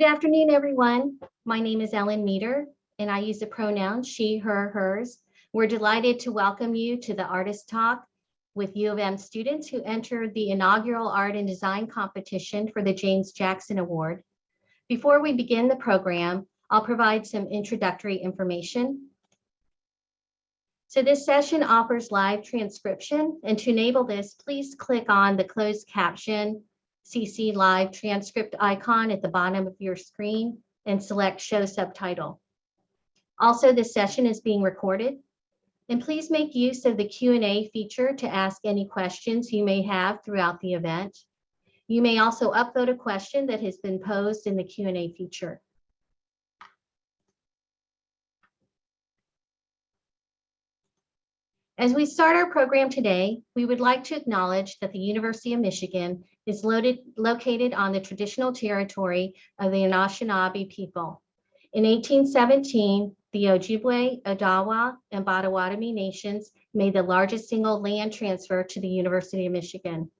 Good afternoon, everyone. My name is Ellen Meter, and I use the pronouns she, her, hers. We're delighted to welcome you to the Artist Talk with U of M students who entered the inaugural Art and Design competition for the James Jackson Award. Before we begin the program, I'll provide some introductory information. So this session offers live transcription, and to enable this, please click on the closed caption CC Live transcript icon at the bottom of your screen and select Show Subtitle. Also, this session is being recorded, and please make use of the Q&A feature to ask any questions you may have throughout the event. You may also upvote a question that has been posed in the Q&A feature. As we start our program today, we would like to acknowledge that the University of Michigan is located on the traditional territory of the Anishinaabe people. In 1817, the Ojibwe, Odawa, and Potawatomi nations made the largest single land transfer to the University of Michigan.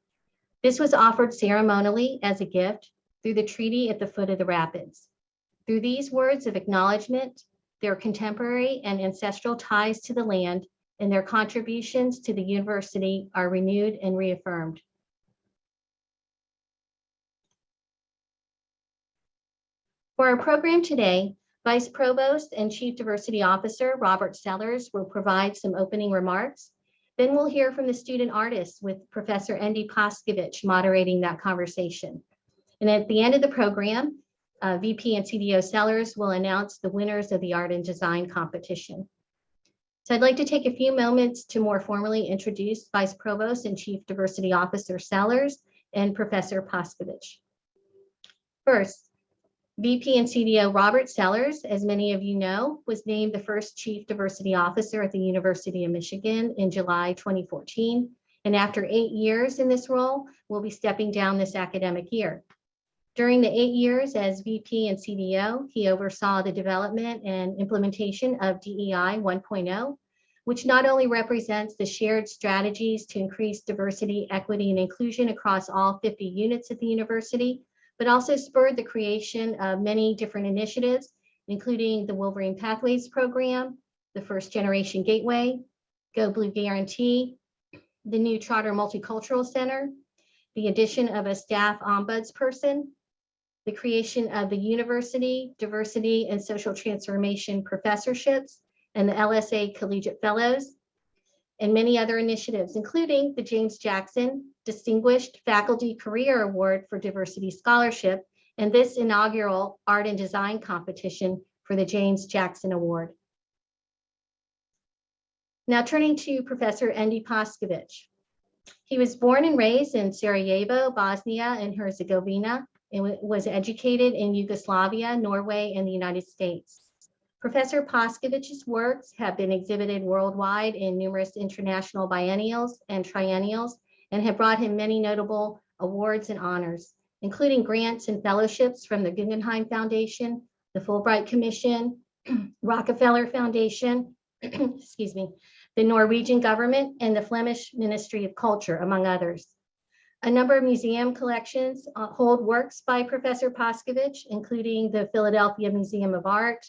This was offered ceremonially as a gift through the treaty at the foot of the rapids. Through these words of acknowledgement, their contemporary and ancestral ties to the land and their contributions to the university are renewed and reaffirmed. For our program today, Vice Provost and Chief Diversity Officer Robert Sellers will provide some opening remarks. Then we'll hear from the student artists with Professor Endi Poskovic moderating that conversation. And at the end of the program, VP and CDO Sellers will announce the winners of the Art and Design competition. So I'd like to take a few moments to more formally introduce Vice Provost and Chief Diversity Officer Sellers and Professor Paskovich. First, VP and CDO Robert Sellers, as many of you know, was named the first Chief Diversity Officer at the University of Michigan in July 2014. And after 8 years in this role, will be stepping down this academic year. During the 8 years as VP and CDO, he oversaw the development and implementation of DEI 1.0, which not only represents the shared strategies to increase diversity, equity, and inclusion across all 50 units at the university, but also spurred the creation of many different initiatives, including the Wolverine Pathways Program, the First Generation Gateway, Go Blue Guarantee, the new Charter Multicultural Center, the addition of a staff ombudsperson, the creation of the University Diversity and Social Transformation Professorships, and the LSA Collegiate Fellows, and many other initiatives, including the James Jackson Distinguished Faculty Career Award for Diversity Scholarship, and this inaugural Art and Design competition for the James Jackson Award. Now turning to Professor Endi Poskovic. He was born and raised in Sarajevo, Bosnia and Herzegovina, and was educated in Yugoslavia, Norway, and the United States. Professor Poskovic's works have been exhibited worldwide in numerous international biennials and triennials and have brought him many notable awards and honors, including grants and fellowships from the Guggenheim Foundation, the Fulbright Commission, Rockefeller Foundation, excuse me, the Norwegian government, and the Flemish Ministry of Culture, among others. A number of museum collections hold works by Professor Poskovic, including the Philadelphia Museum of Art,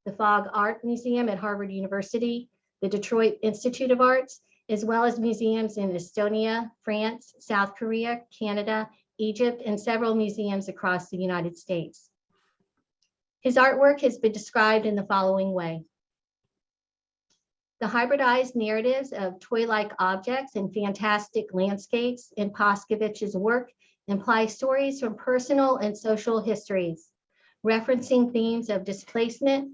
the Fogg Art Museum at Harvard University, the Detroit Institute of Arts, as well as museums in Estonia, France, South Korea, Canada, Egypt, and several museums across the United States. His artwork has been described in the following way. The hybridized narratives of toy-like objects and fantastic landscapes in Poskovic's work imply stories from personal and social histories, referencing themes of displacement,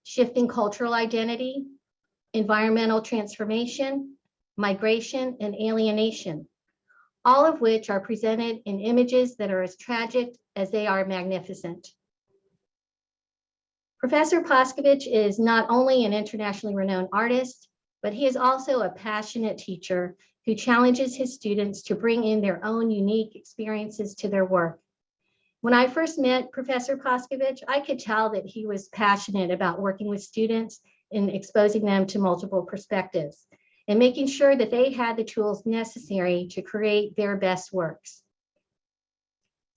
shifting cultural identity, environmental transformation, migration, and alienation, all of which are presented in images that are as tragic as they are magnificent. Professor Poskovic is not only an internationally renowned artist, but he is also a passionate teacher who challenges his students to bring in their own unique experiences to their work. When I first met Professor Poskovic, I could tell that he was passionate about working with students and exposing them to multiple perspectives and making sure that they had the tools necessary to create their best works.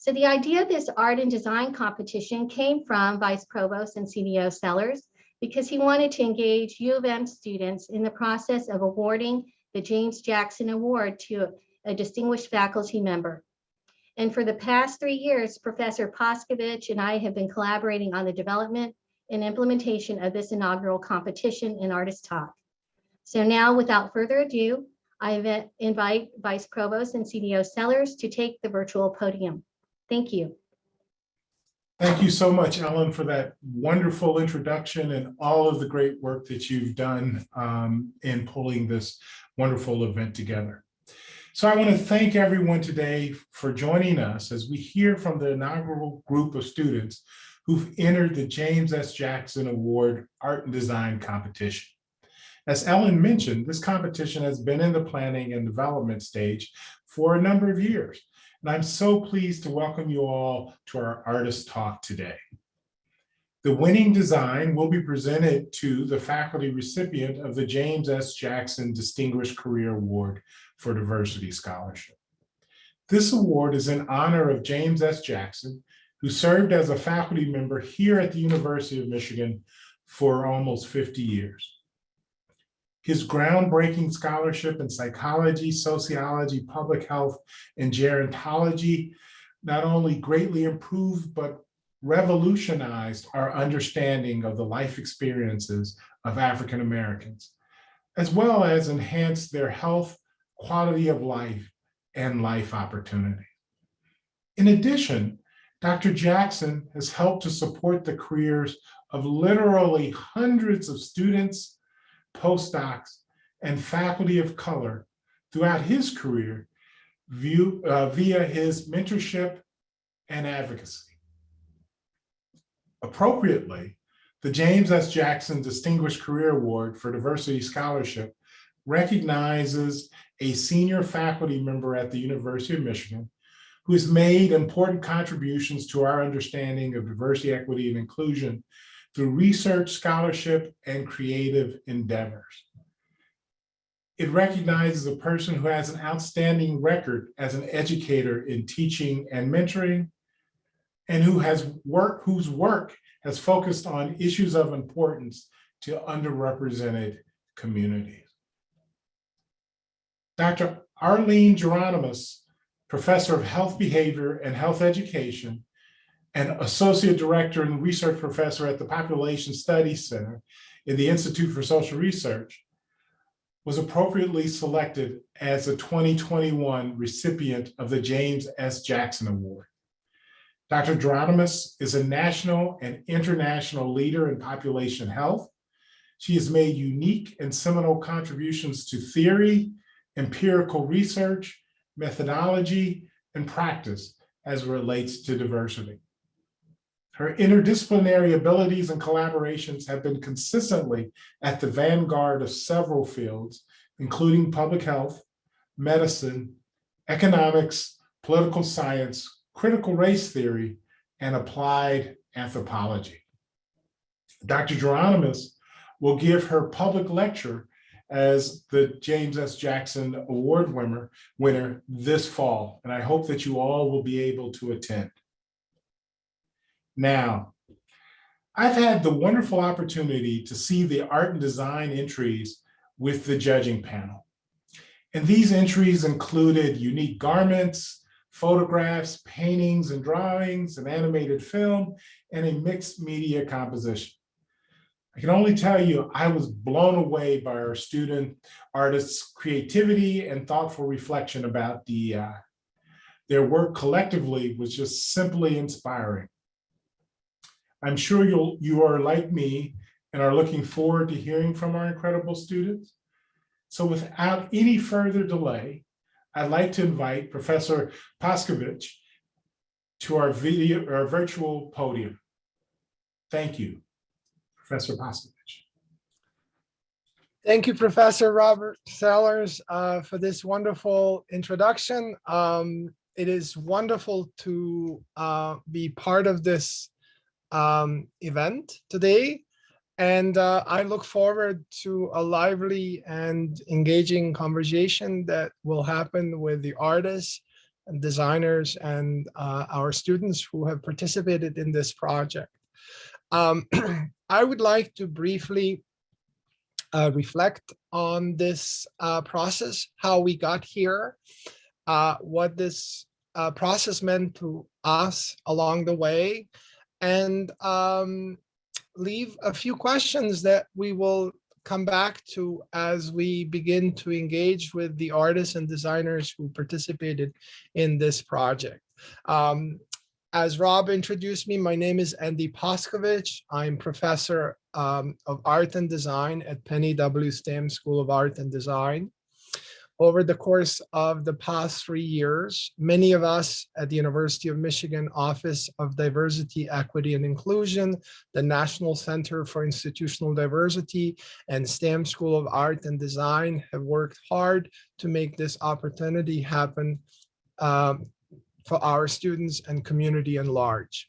So the idea of this art and design competition came from Vice Provost and CDO Sellers because he wanted to engage U of M students in the process of awarding the James Jackson Award to a distinguished faculty member. And for the past 3 years, Professor Paskovich and I have been collaborating on the development and implementation of this inaugural competition in Artist Talk. So now, without further ado, I invite Vice Provost and CDO Sellers to take the virtual podium. Thank you. Thank you so much, Ellen, for that wonderful introduction and all of the great work that you've done in pulling this wonderful event together. So I want to thank everyone today for joining us as we hear from the inaugural group of students who've entered the James S. Jackson Award Art and Design Competition. As Ellen mentioned, this competition has been in the planning and development stage for a number of years. And I'm so pleased to welcome you all to our Artist Talk today. The winning design will be presented to the faculty recipient of the James S. Jackson Distinguished Career Award for Diversity Scholarship. This award is in honor of James S. Jackson, who served as a faculty member here at the University of Michigan for almost 50 years. His groundbreaking scholarship in psychology, sociology, public health, and gerontology not only greatly improved, but revolutionized our understanding of the life experiences of African Americans, as well as enhanced their health, quality of life, and life opportunity. In addition, Dr. Jackson has helped to support the careers of literally hundreds of students, postdocs, and faculty of color throughout his career via his mentorship and advocacy. Appropriately, the James S. Jackson Distinguished Career Award for Diversity Scholarship recognizes a senior faculty member at the University of Michigan who has made important contributions to our understanding of diversity, equity, and inclusion through research, scholarship, and creative endeavors. It recognizes a person who has an outstanding record as an educator in teaching and mentoring, and whose work has focused on issues of importance to underrepresented communities. Dr. Arline Geronimus, Professor of Health Behavior and Health Education, and Associate Director and Research Professor at the Population Studies Center in the Institute for Social Research, was appropriately selected as a 2021 recipient of the James S. Jackson Award. Dr. Geronimus is a national and international leader in population health. She has made unique and seminal contributions to theory, empirical research, methodology, and practice as it relates to diversity. Her interdisciplinary abilities and collaborations have been consistently at the vanguard of several fields, including public health, medicine, economics, political science, critical race theory, and applied anthropology. Dr. Geronimus will give her public lecture as the James S. Jackson Award winner this fall, and I hope that you all will be able to attend. Now, I've had the wonderful opportunity to see the art and design entries with the judging panel. And these entries included unique garments, photographs, paintings and drawings, an animated film, and a mixed media composition. I can only tell you, I was blown away by our student artists' creativity and thoughtful reflection about DEI. Their work collectively was just simply inspiring. I'm sure you are like me and are looking forward to hearing from our incredible students. So without any further delay, I'd like to invite Professor Paskovich to our virtual podium. Thank you, Professor Paskovich. Thank you, Professor Robert Sellers, for this wonderful introduction. It is wonderful to be part of this event today. And I look forward to a lively and engaging conversation that will happen with the artists designers and our students who have participated in this project. I would like to briefly reflect on this process, how we got here, what this process meant to us along the way, and leave a few questions that we will come back to as we begin to engage with the artists and designers who participated in this project. As Rob introduced me, my name is Endi Poskovic. I'm professor of art and design at Penny W. Stam School of Art and Design. Over the course of the past 3 years, many of us at the University of Michigan Office of Diversity, Equity, and Inclusion, the National Center for Institutional Diversity, and Stam School of Art and Design have worked hard to make this opportunity happen for our students and community at large.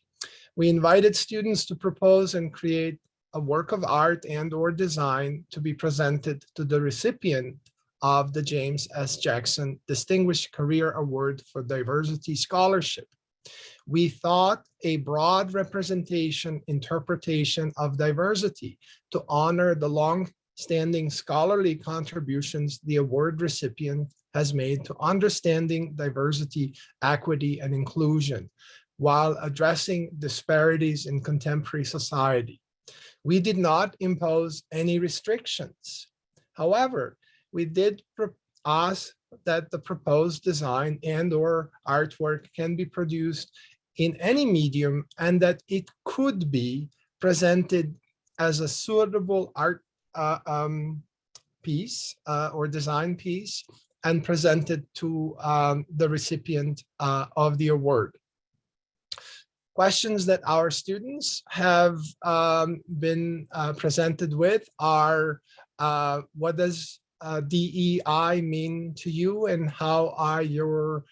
We invited students to propose and create a work of art and/or design to be presented to the recipient of the James S. Jackson Distinguished Career Award for Diversity Scholarship. We thought a broad representation, interpretation of diversity to honor the long-standing scholarly contributions the award recipient has made to understanding diversity, equity, and inclusion, while addressing disparities in contemporary society. We did not impose any restrictions. However, we did ask that the proposed design and/or artwork can be produced in any medium and that it could be presented as a suitable art piece or design piece and presented to the recipient of the award. Questions that our students have been presented with are, what does DEI mean to you, and how are your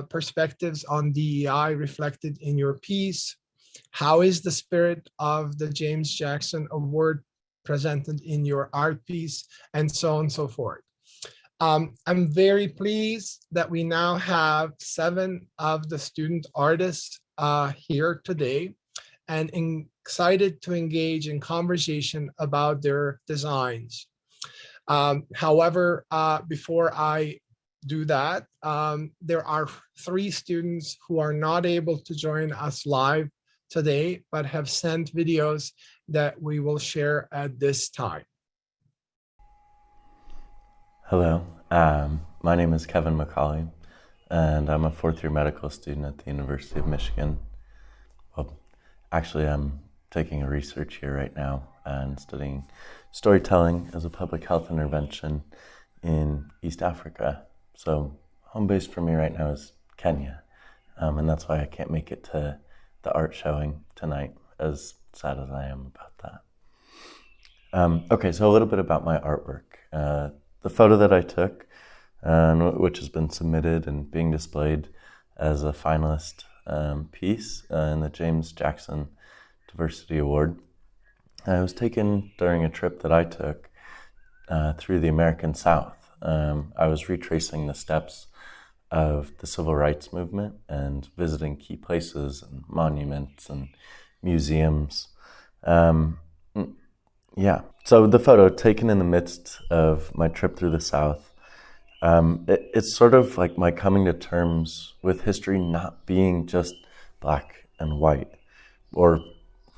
perspectives on DEI reflected in your piece? How is the spirit of the James Jackson Award presented in your art piece, and so on and so forth? I'm very pleased that we now have 7 of the student artists here today, and excited to engage in conversation about their designs. However, before I do that, there are 3 students who are not able to join us live today, but have sent videos that we will share at this time. Hello, my name is Kevin Mccallie, and I'm a 4th year medical student at the University of Michigan. Well, actually, I'm taking a research here right now and studying storytelling as a public health intervention in East Africa. So home base for me right now is Kenya, and that's why I can't make it to the art showing tonight, as sad as I am about that. Okay, so a little bit about my artwork. The photo that I took, which has been submitted and being displayed as a finalist piece in the James Jackson Diversity Award, was taken during a trip that I took through the American South. I was retracing the steps of the civil rights movement and visiting key places and monuments and museums. So the photo taken in the midst of my trip through the South, it's sort of like my coming to terms with history not being just black and white, or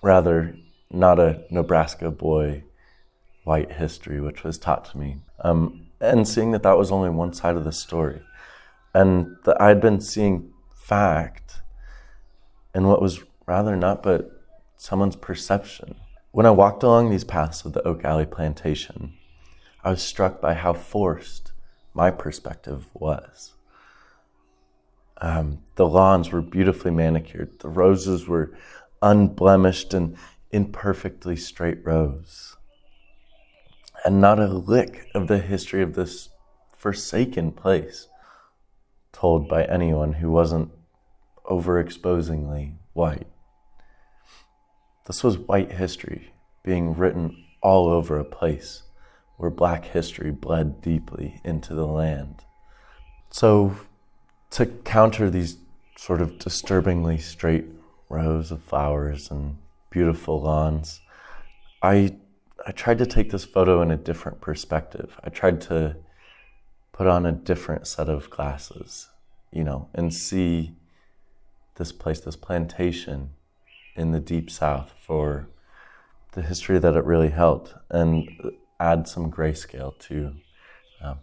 rather not a Nebraska boy white history, which was taught to me, and seeing that that was only one side of the story, and that I'd been seeing fact and what was rather not but someone's perception. When I walked along these paths of the Oak Alley plantation, I was struck by how forced my perspective was. The lawns were beautifully manicured. The roses were unblemished and in perfectly straight rows. And not a lick of the history of this forsaken place told by anyone who wasn't overexposingly white. This was white history being written all over a place where black history bled deeply into the land. So to counter these sort of disturbingly straight rows of flowers and beautiful lawns, I tried to take this photo in a different perspective. I tried to put on a different set of glasses, and see this place, this plantation in the deep South for the history that it really held, and add some grayscale to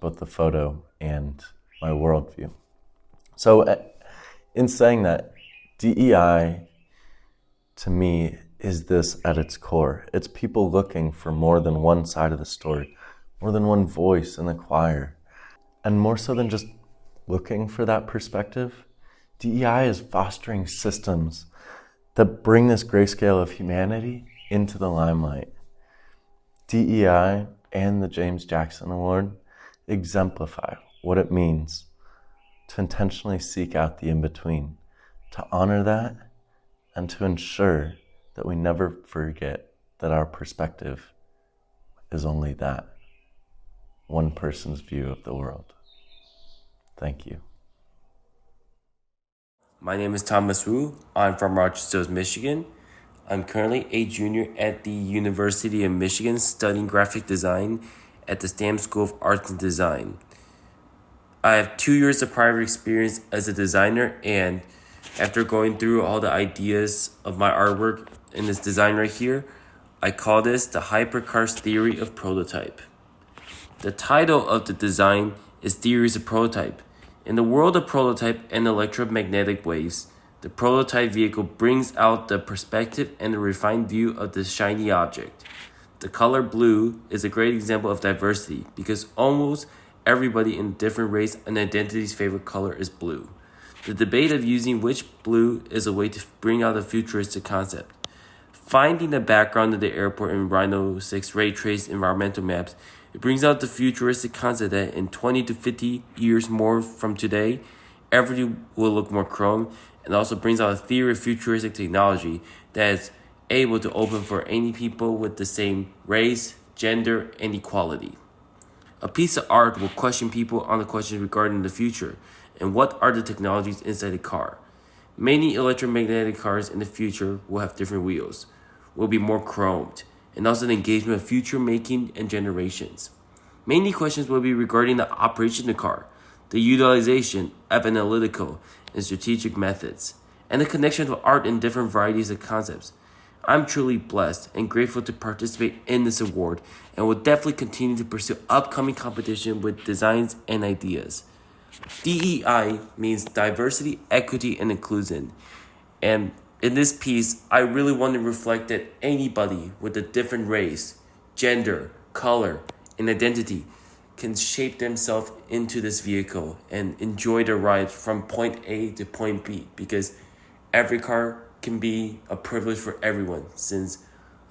both the photo and my worldview. So in saying that, DEI to me is this at its core. It's people looking for more than one side of the story, more than one voice in the choir. And more so than just looking for that perspective, DEI is fostering systems that bring this grayscale of humanity into the limelight. DEI and the James Jackson Award exemplify what it means to intentionally seek out the in-between, to honor that, and to ensure that we never forget that our perspective is only that, one person's view of the world. Thank you. My name is Thomas Wu. I'm from Rochester, Michigan. I'm currently a junior at the University of Michigan studying graphic design at the Stam School of Arts and Design. I have 2 years of prior experience as a designer, and after going through all the ideas of my artwork in this design right here, I call this the hypercar's theory of prototype. The title of the design is Theories of Prototype. In the world of prototype and electromagnetic waves, the prototype vehicle brings out the perspective and the refined view of the shiny object. The color blue is a great example of diversity because almost everybody in different race and identity's favorite color is blue. The debate of using which blue is a way to bring out a futuristic concept. Finding the background of the airport in Rhino 6 ray traced environmental maps, it brings out the futuristic concept that in 20 to 50 years more from today, everything will look more chrome, and also brings out a theory of futuristic technology that is able to open for any people with the same race, gender, and equality. A piece of art will question people on the questions regarding the future and what are the technologies inside the car. Many electromagnetic cars in the future will have different wheels, will be more chromed, and also the engagement of future making and generations. Many questions will be regarding the operation of the car, the utilization of analytical and strategic methods, and the connection of art in different varieties of concepts. I'm truly blessed and grateful to participate in this award and will definitely continue to pursue upcoming competition with designs and ideas. DEI means diversity, equity, and inclusion. And in this piece, I really want to reflect that anybody with a different race, gender, color, and identity can shape themselves into this vehicle and enjoy the ride from point A to point B, because every car can be a privilege for everyone, since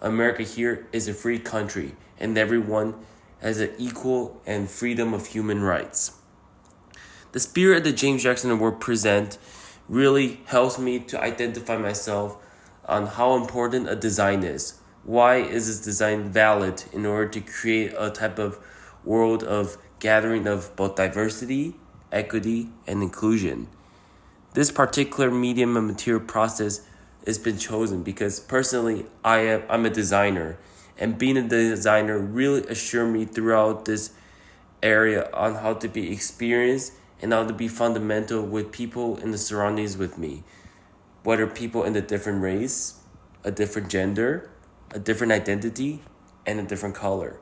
America here is a free country and everyone has an equal and freedom of human rights. The spirit of the James Jackson Award present really helps me to identify myself on how important a design is. Why is this design valid in order to create a type of world of gathering of both diversity, equity, and inclusion? This particular medium and material process has been chosen because personally I'm a designer, and being a designer really assured me throughout this area on how to be experienced and how to be fundamental with people in the surroundings with me, whether people in a different race, a different gender, a different identity, and a different color.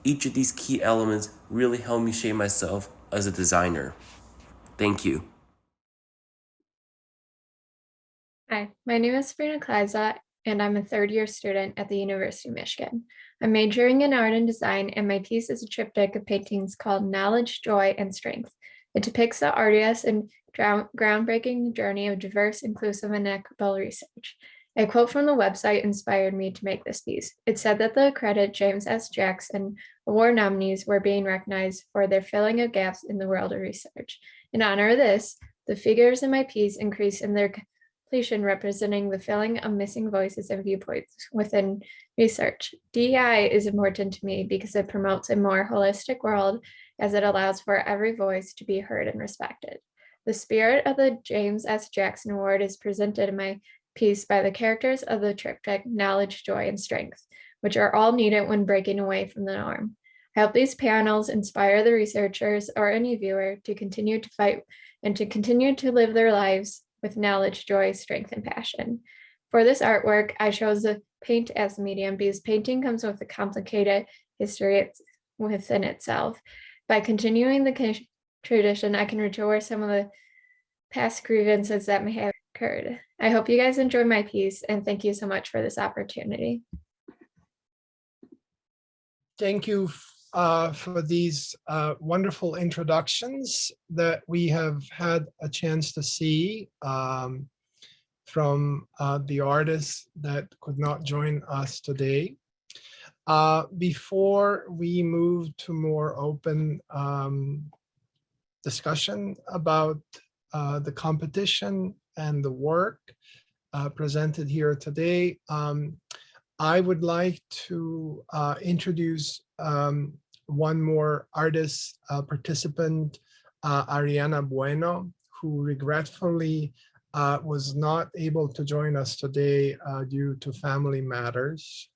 Each of these key elements really helped me shape myself as a designer. Thank you. Hi, my name is Sabrina Kaisa, and I'm a third-year student at the University of Michigan. I'm majoring in art and design, and my piece is a triptych of paintings called Knowledge, Joy, and Strength. It depicts the arduous and groundbreaking journey of diverse, inclusive, and equitable research. A quote from the website inspired me to make this piece. It said that the accredited James S. Jackson Award nominees were being recognized for their filling of gaps in the world of research. In honor of this, the figures in my piece increased in their completion, representing the filling of missing voices and viewpoints within research. DEI is important to me because it promotes a more holistic world, as it allows for every voice to be heard and respected. The spirit of the James S. Jackson Award is presented in my piece by the characters of the triptych Knowledge, Joy, and Strength, which are all needed when breaking away from the norm. I hope these panels inspire the researchers or any viewer to continue to fight and to continue to live their lives with knowledge, joy, strength, and passion. For this artwork, I chose the paint as a medium because painting comes with a complicated history within itself. By continuing the tradition, I can restore some of the past grievances that may have occurred. I hope you guys enjoy my piece, and thank you so much for this opportunity. Thank you for these wonderful introductions that we have had a chance to see from the artists that could not join us today. Before we move to more open discussion about the competition and the work presented here today, I would like to introduce one more artist participant, Ariana Bueno, who regretfully was not able to join us today due to family matters.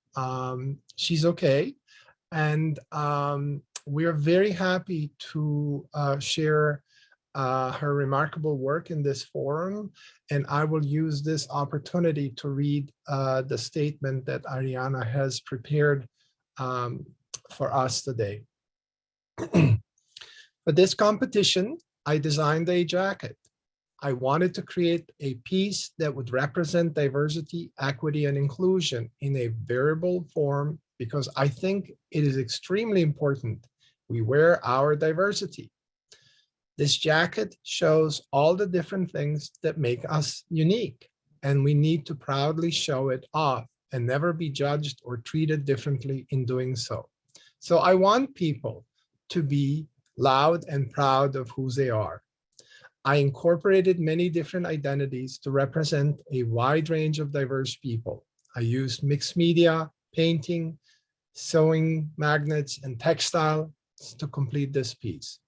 She's okay, and we're very happy to share her remarkable work in this forum, and I will use this opportunity to read the statement that Ariana has prepared for us today. For this competition, I designed a jacket. I wanted to create a piece that would represent diversity, equity, and inclusion in a variable form because I think it is extremely important we wear our diversity. This jacket shows all the different things that make us unique, and we need to proudly show it off and never be judged or treated differently in doing so. So I want people to be loud and proud of who they are. I incorporated many different identities to represent a wide range of diverse people. I used mixed media, painting, sewing magnets, and textiles to complete this piece.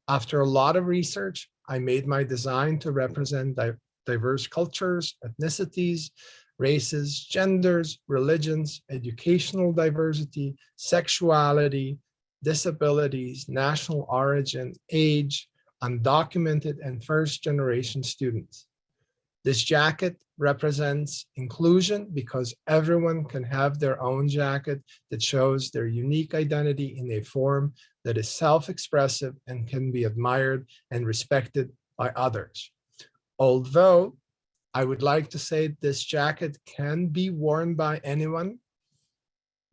After a lot of research, I made my design to represent diverse cultures, ethnicities, races, genders, religions, educational diversity, sexuality, disabilities, national origin, age, undocumented, and first-generation students. This jacket represents inclusion because everyone can have their own jacket that shows their unique identity in a form that is self-expressive and can be admired and respected by others. Although I would like to say this jacket can be worn by anyone,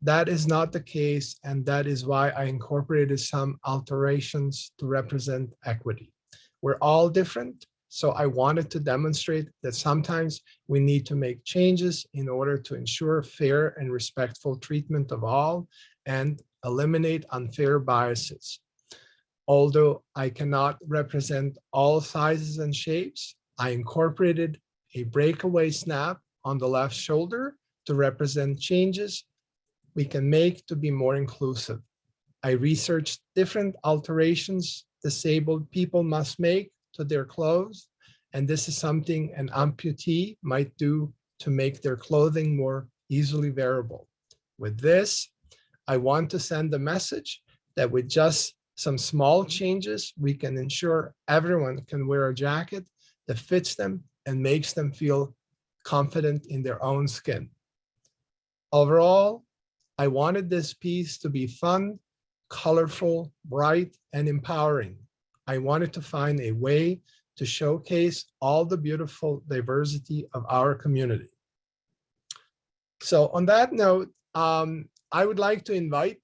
that is not the case, and that is why I incorporated some alterations to represent equity. We're all different, so I wanted to demonstrate that sometimes we need to make changes in order to ensure fair and respectful treatment of all and eliminate unfair biases. Although I cannot represent all sizes and shapes, I incorporated a breakaway snap on the left shoulder to represent changes we can make to be more inclusive. I researched different alterations disabled people must make to their clothes, and this is something an amputee might do to make their clothing more easily wearable. With this, I want to send a message that with just some small changes, we can ensure everyone can wear a jacket that fits them and makes them feel confident in their own skin. Overall, I wanted this piece to be fun, colorful, bright, and empowering. I wanted to find a way to showcase all the beautiful diversity of our community. So on that note, I would like to invite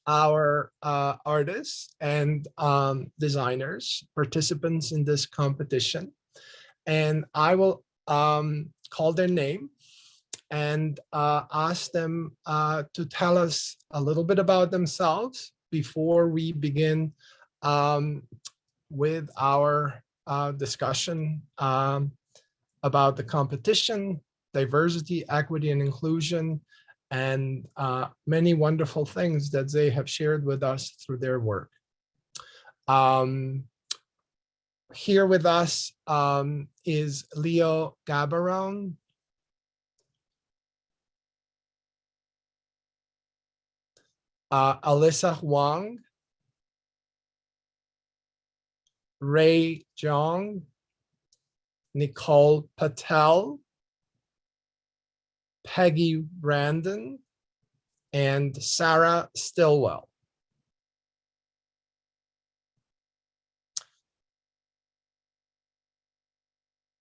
our artists and designers, participants in this competition, and I will call their name and ask them to tell us a little bit about themselves before we begin with our discussion about the competition, diversity, equity, and inclusion, and many wonderful things that they have shared with us through their work. Here with us is Leo Gabaron, Alyssa Huang, Ray Jung, Nicole Patel, Peggy Brandon, and Sarah Stillwell.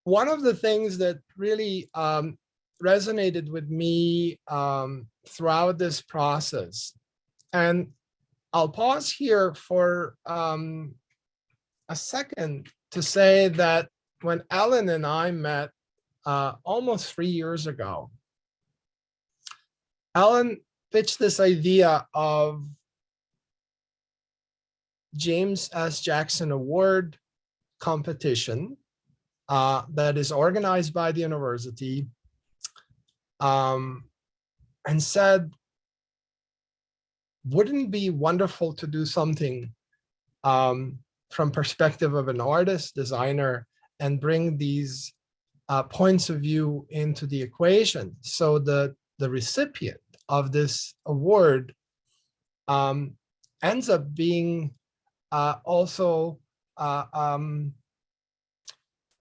One of the things that really resonated with me throughout this process, and I'll pause here for a second to say that when Ellen and I met almost 3 years ago, Ellen pitched this idea of James S. Jackson Award competition that is organized by the university, and said, wouldn't it be wonderful to do something from perspective of an artist, designer, and bring these points of view into the equation, so that the recipient of this award ends up being also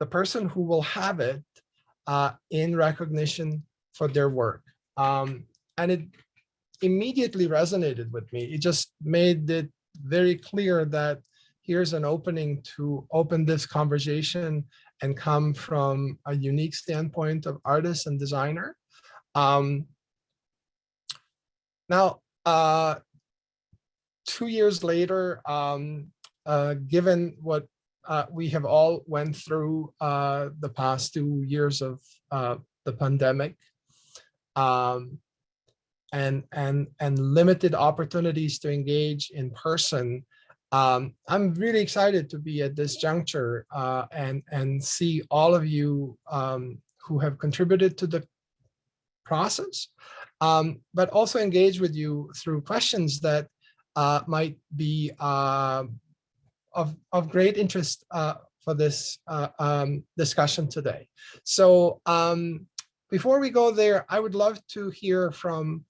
the person who will have it in recognition for their work. And it immediately resonated with me. It just made it very clear that here's an opening to open this conversation and come from a unique standpoint of artist and designer. Now, 2 years later, given what we have all went through the past 2 years of the pandemic, and limited opportunities to engage in person, I'm really excited to be at this juncture and see all of you who have contributed to the process, but also engage with you through questions that might be of great interest for this discussion today. So before we go there, I would love to hear from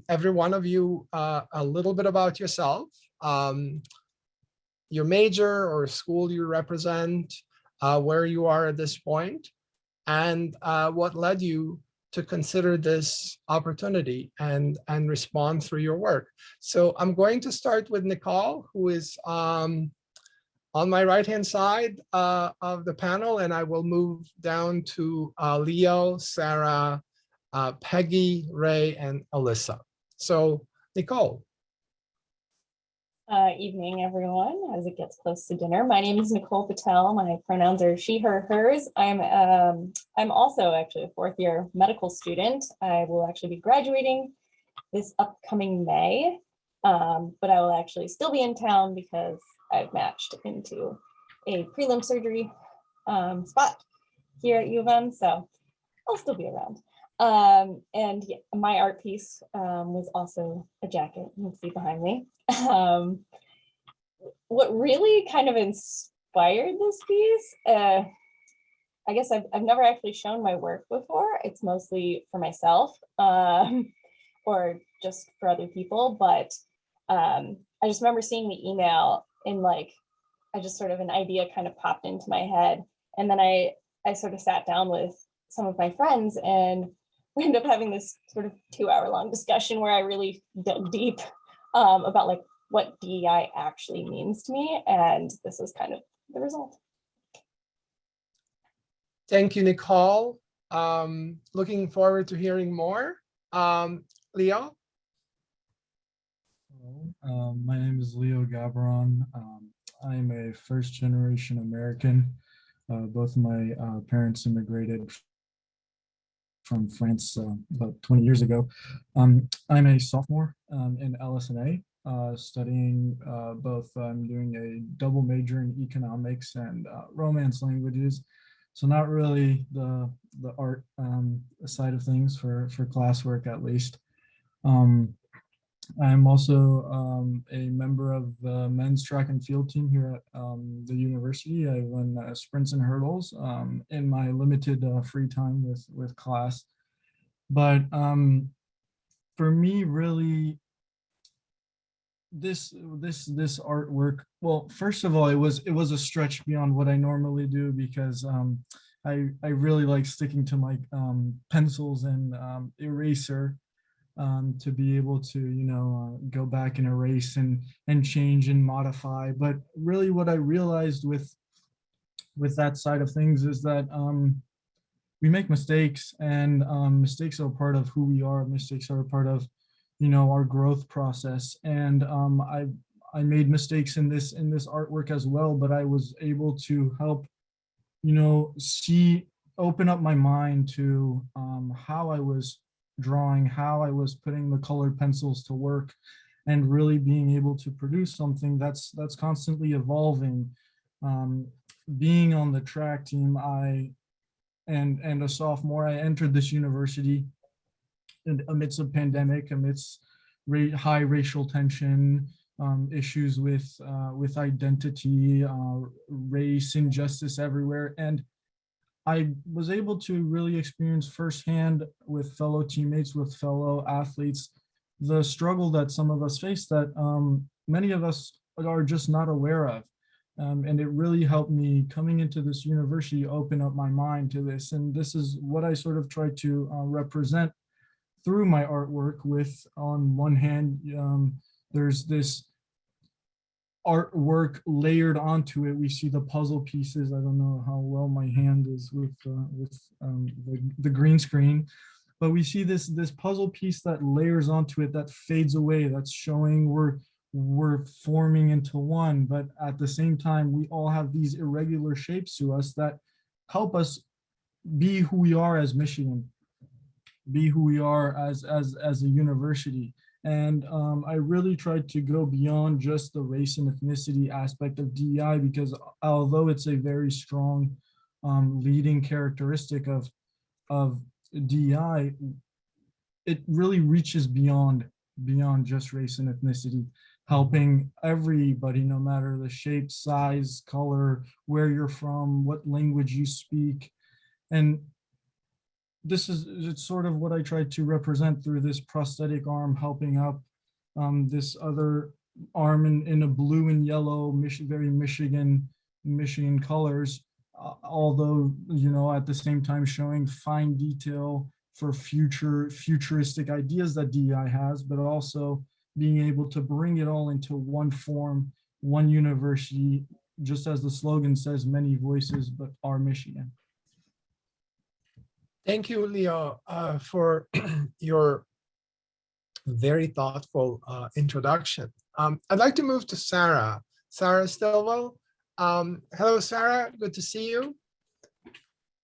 every one of you a little bit about yourself, your major or school you represent, where you are at this point, and what led you to consider this opportunity and respond through your work. So I'm going to start with Nicole, who is on my right-hand side of the panel, and I will move down to Leo, Sarah, Peggy, Ray, and Alyssa. So Nicole. Evening, everyone, as it gets close to dinner. My name is Nicole Patel. My pronouns are she, her, hers. I'm also actually a fourth year medical student. I will actually be graduating this upcoming May, but I will actually still be in town because I've matched into a prelim surgery spot here at U of M, so I'll still be around. And yeah, my art piece was also a jacket you can see behind me. What really kind of inspired this piece, I guess I've never actually shown my work before. It's mostly for myself or just for other people, but I just remember seeing the email and like, I just sort of an idea kind of popped into my head. And then I sort of sat down with some of my friends and we ended up having this sort of 2-hour-long discussion where I really dug deep about like what DEI actually means to me. And this is kind of the result. Thank you, Nicole. Looking forward to hearing more. Leo? My name is Leo Gabaron. I'm a first-generation American. Both of my parents immigrated from France about 20 years ago. I'm a sophomore in LS&A, studying both. I'm doing a double major in economics and Romance languages. So not really the art side of things for classwork, at least. I'm also a member of the men's track and field team here at the university. I run sprints and hurdles in my limited free time with class. But for me, really, this artwork, well, first of all, it was a stretch beyond what I normally do, because I really like sticking to my pencils and eraser, to be able to, go back and erase and change and modify. But really what I realized with that side of things is that we make mistakes, and mistakes are part of who we are. Mistakes are a part of, our growth process. And I made mistakes in this artwork as well, but I was able to help, open up my mind to how I was drawing, how I was putting the colored pencils to work, and really being able to produce something that's constantly evolving. Being on the track team, and a sophomore, I entered this university amidst a pandemic, amidst high racial tension, issues with identity, race, injustice everywhere. And I was able to really experience firsthand with fellow teammates, with fellow athletes, the struggle that some of us face that many of us are just not aware of. And it really helped me, coming into this university, open up my mind to this. And this is what I sort of try to represent through my artwork. With, on one hand, there's this artwork layered onto it. We see the puzzle pieces. I don't know how well my hand is with the green screen, but we see this puzzle piece that layers onto it, that fades away, that's showing we're forming into one. But at the same time, we all have these irregular shapes to us that help us be who we are as Michigan, be who we are as a university. And I really tried to go beyond just the race and ethnicity aspect of DEI, because although it's a very strong leading characteristic of DEI, it really reaches beyond just race and ethnicity, helping everybody, no matter the shape, size, color, where you're from, what language you speak. And it's sort of what I tried to represent through this prosthetic arm, helping up this other arm in a blue and yellow, very Michigan colors, although, at the same time showing fine detail for futuristic ideas that DEI has, but also being able to bring it all into one form, one university, just as the slogan says, many voices, but our Michigan. Thank you, Leo, for your very thoughtful introduction. I'd like to move to Sarah. Sarah Stillwell. Hello, Sarah. Good to see you.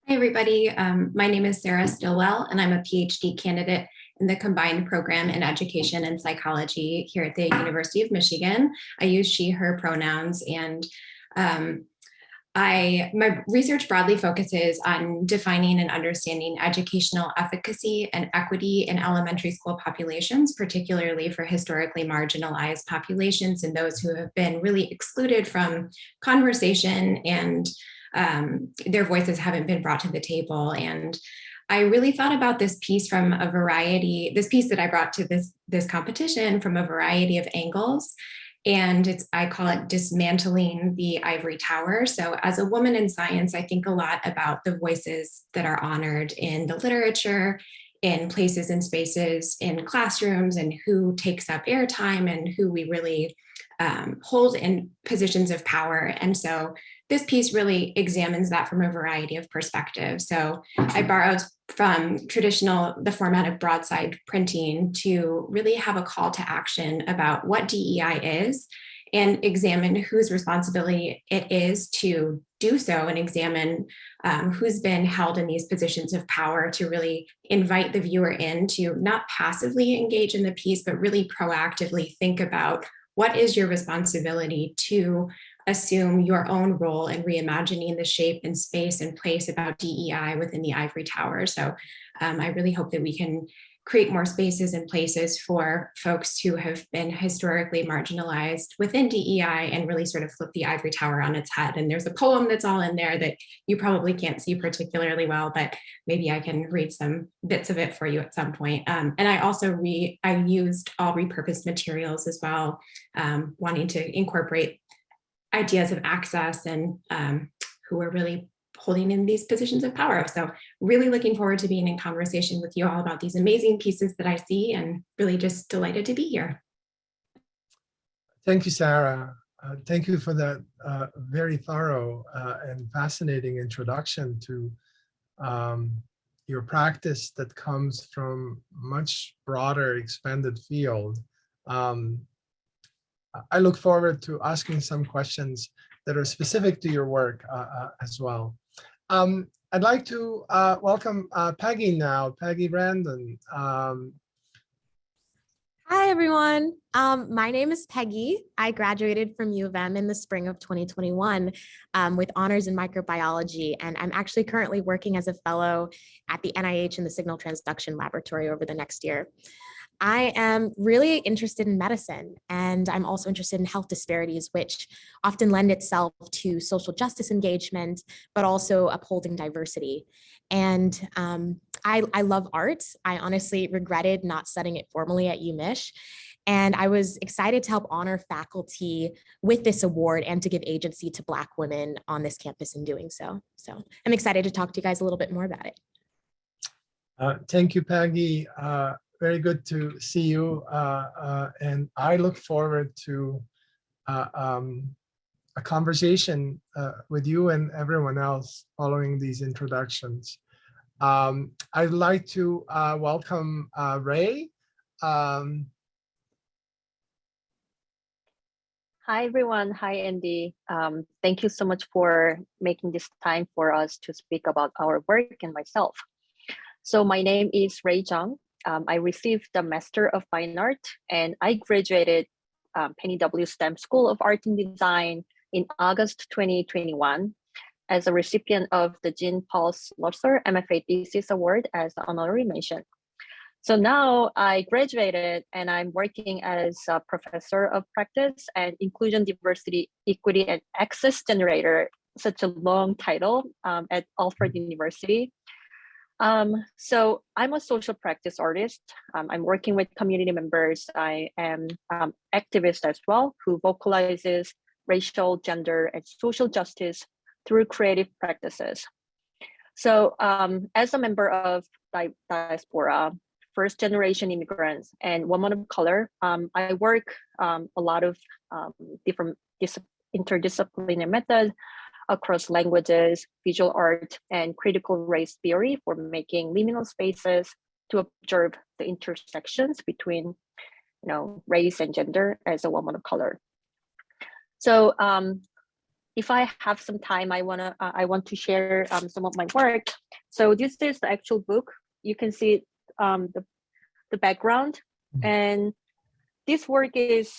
Hi, everybody. My name is Sarah Stillwell, and I'm a PhD candidate in the combined program in education and psychology here at the University of Michigan. I use she, her pronouns, and my research broadly focuses on defining and understanding educational efficacy and equity in elementary school populations, particularly for historically marginalized populations and those who have been really excluded from conversation, and their voices haven't been brought to the table. And I really thought about this piece that I brought to this competition from a variety of angles. And I call it dismantling the ivory tower. So as a woman in science, I think a lot about the voices that are honored in the literature, in places and spaces, in classrooms, and who takes up airtime and who we really hold in positions of power. And so this piece really examines that from a variety of perspectives. So I borrowed from the format of broadside printing to really have a call to action about what DEI is, and examine whose responsibility it is to do so, and examine who's been held in these positions of power, to really invite the viewer in to not passively engage in the piece, but really proactively think about what is your responsibility to assume your own role in reimagining the shape and space and place about DEI within the ivory tower. So I really hope that we can create more spaces and places for folks who have been historically marginalized within DEI and really sort of flip the ivory tower on its head. And there's a poem that's all in there that you probably can't see particularly well, but maybe I can read some bits of it for you at some point. And I also I used all repurposed materials as well, wanting to incorporate ideas of access and who are really holding in these positions of power. So really looking forward to being in conversation with you all about these amazing pieces that I see, and really just delighted to be here. Thank you, Sarah. Thank you for that very thorough and fascinating introduction to your practice that comes from much broader, expanded field. I look forward to asking some questions that are specific to your work as well. I'd like to welcome Peggy now, Peggy Brandon. Hi, everyone. My name is Peggy. I graduated from U of M in the spring of 2021 with honors in microbiology, and I'm actually currently working as a fellow at the NIH in the Signal Transduction Laboratory over the next year. I am really interested in medicine, and I'm also interested in health disparities, which often lend itself to social justice engagement, but also upholding diversity. And I love art. I honestly regretted not studying it formally at UMich. And I was excited to help honor faculty with this award and to give agency to Black women on this campus in doing so. So I'm excited to talk to you guys a little bit more about it. Thank you, Peggy. Very good to see you. And I look forward to a conversation with you and everyone else following these introductions. I'd like to welcome Ray. Hi, everyone. Hi, Endi. Thank you so much for making this time for us to speak about our work and myself. So my name is Ray Jung. I received the Master of Fine Art, and I graduated Penny W. STEM School of Art and Design in August 2021 as a recipient of the Jean-Paul Schlosser MFA Thesis Award as honorary mention. So now I graduated and I'm working as a professor of practice and inclusion, diversity, equity, and access generator, such a long title at Alfred University. So I'm a social practice artist. I'm working with community members. I am activist as well, who vocalizes racial, gender, and social justice through creative practices. So as a member of diaspora, first generation immigrants, and woman of color, I work a lot of different interdisciplinary methods across languages, visual art, and critical race theory for making liminal spaces to observe the intersections between, race and gender as a woman of color. So if I have some time, I want to share some of my work. So this is the actual book. You can see the background, and this work is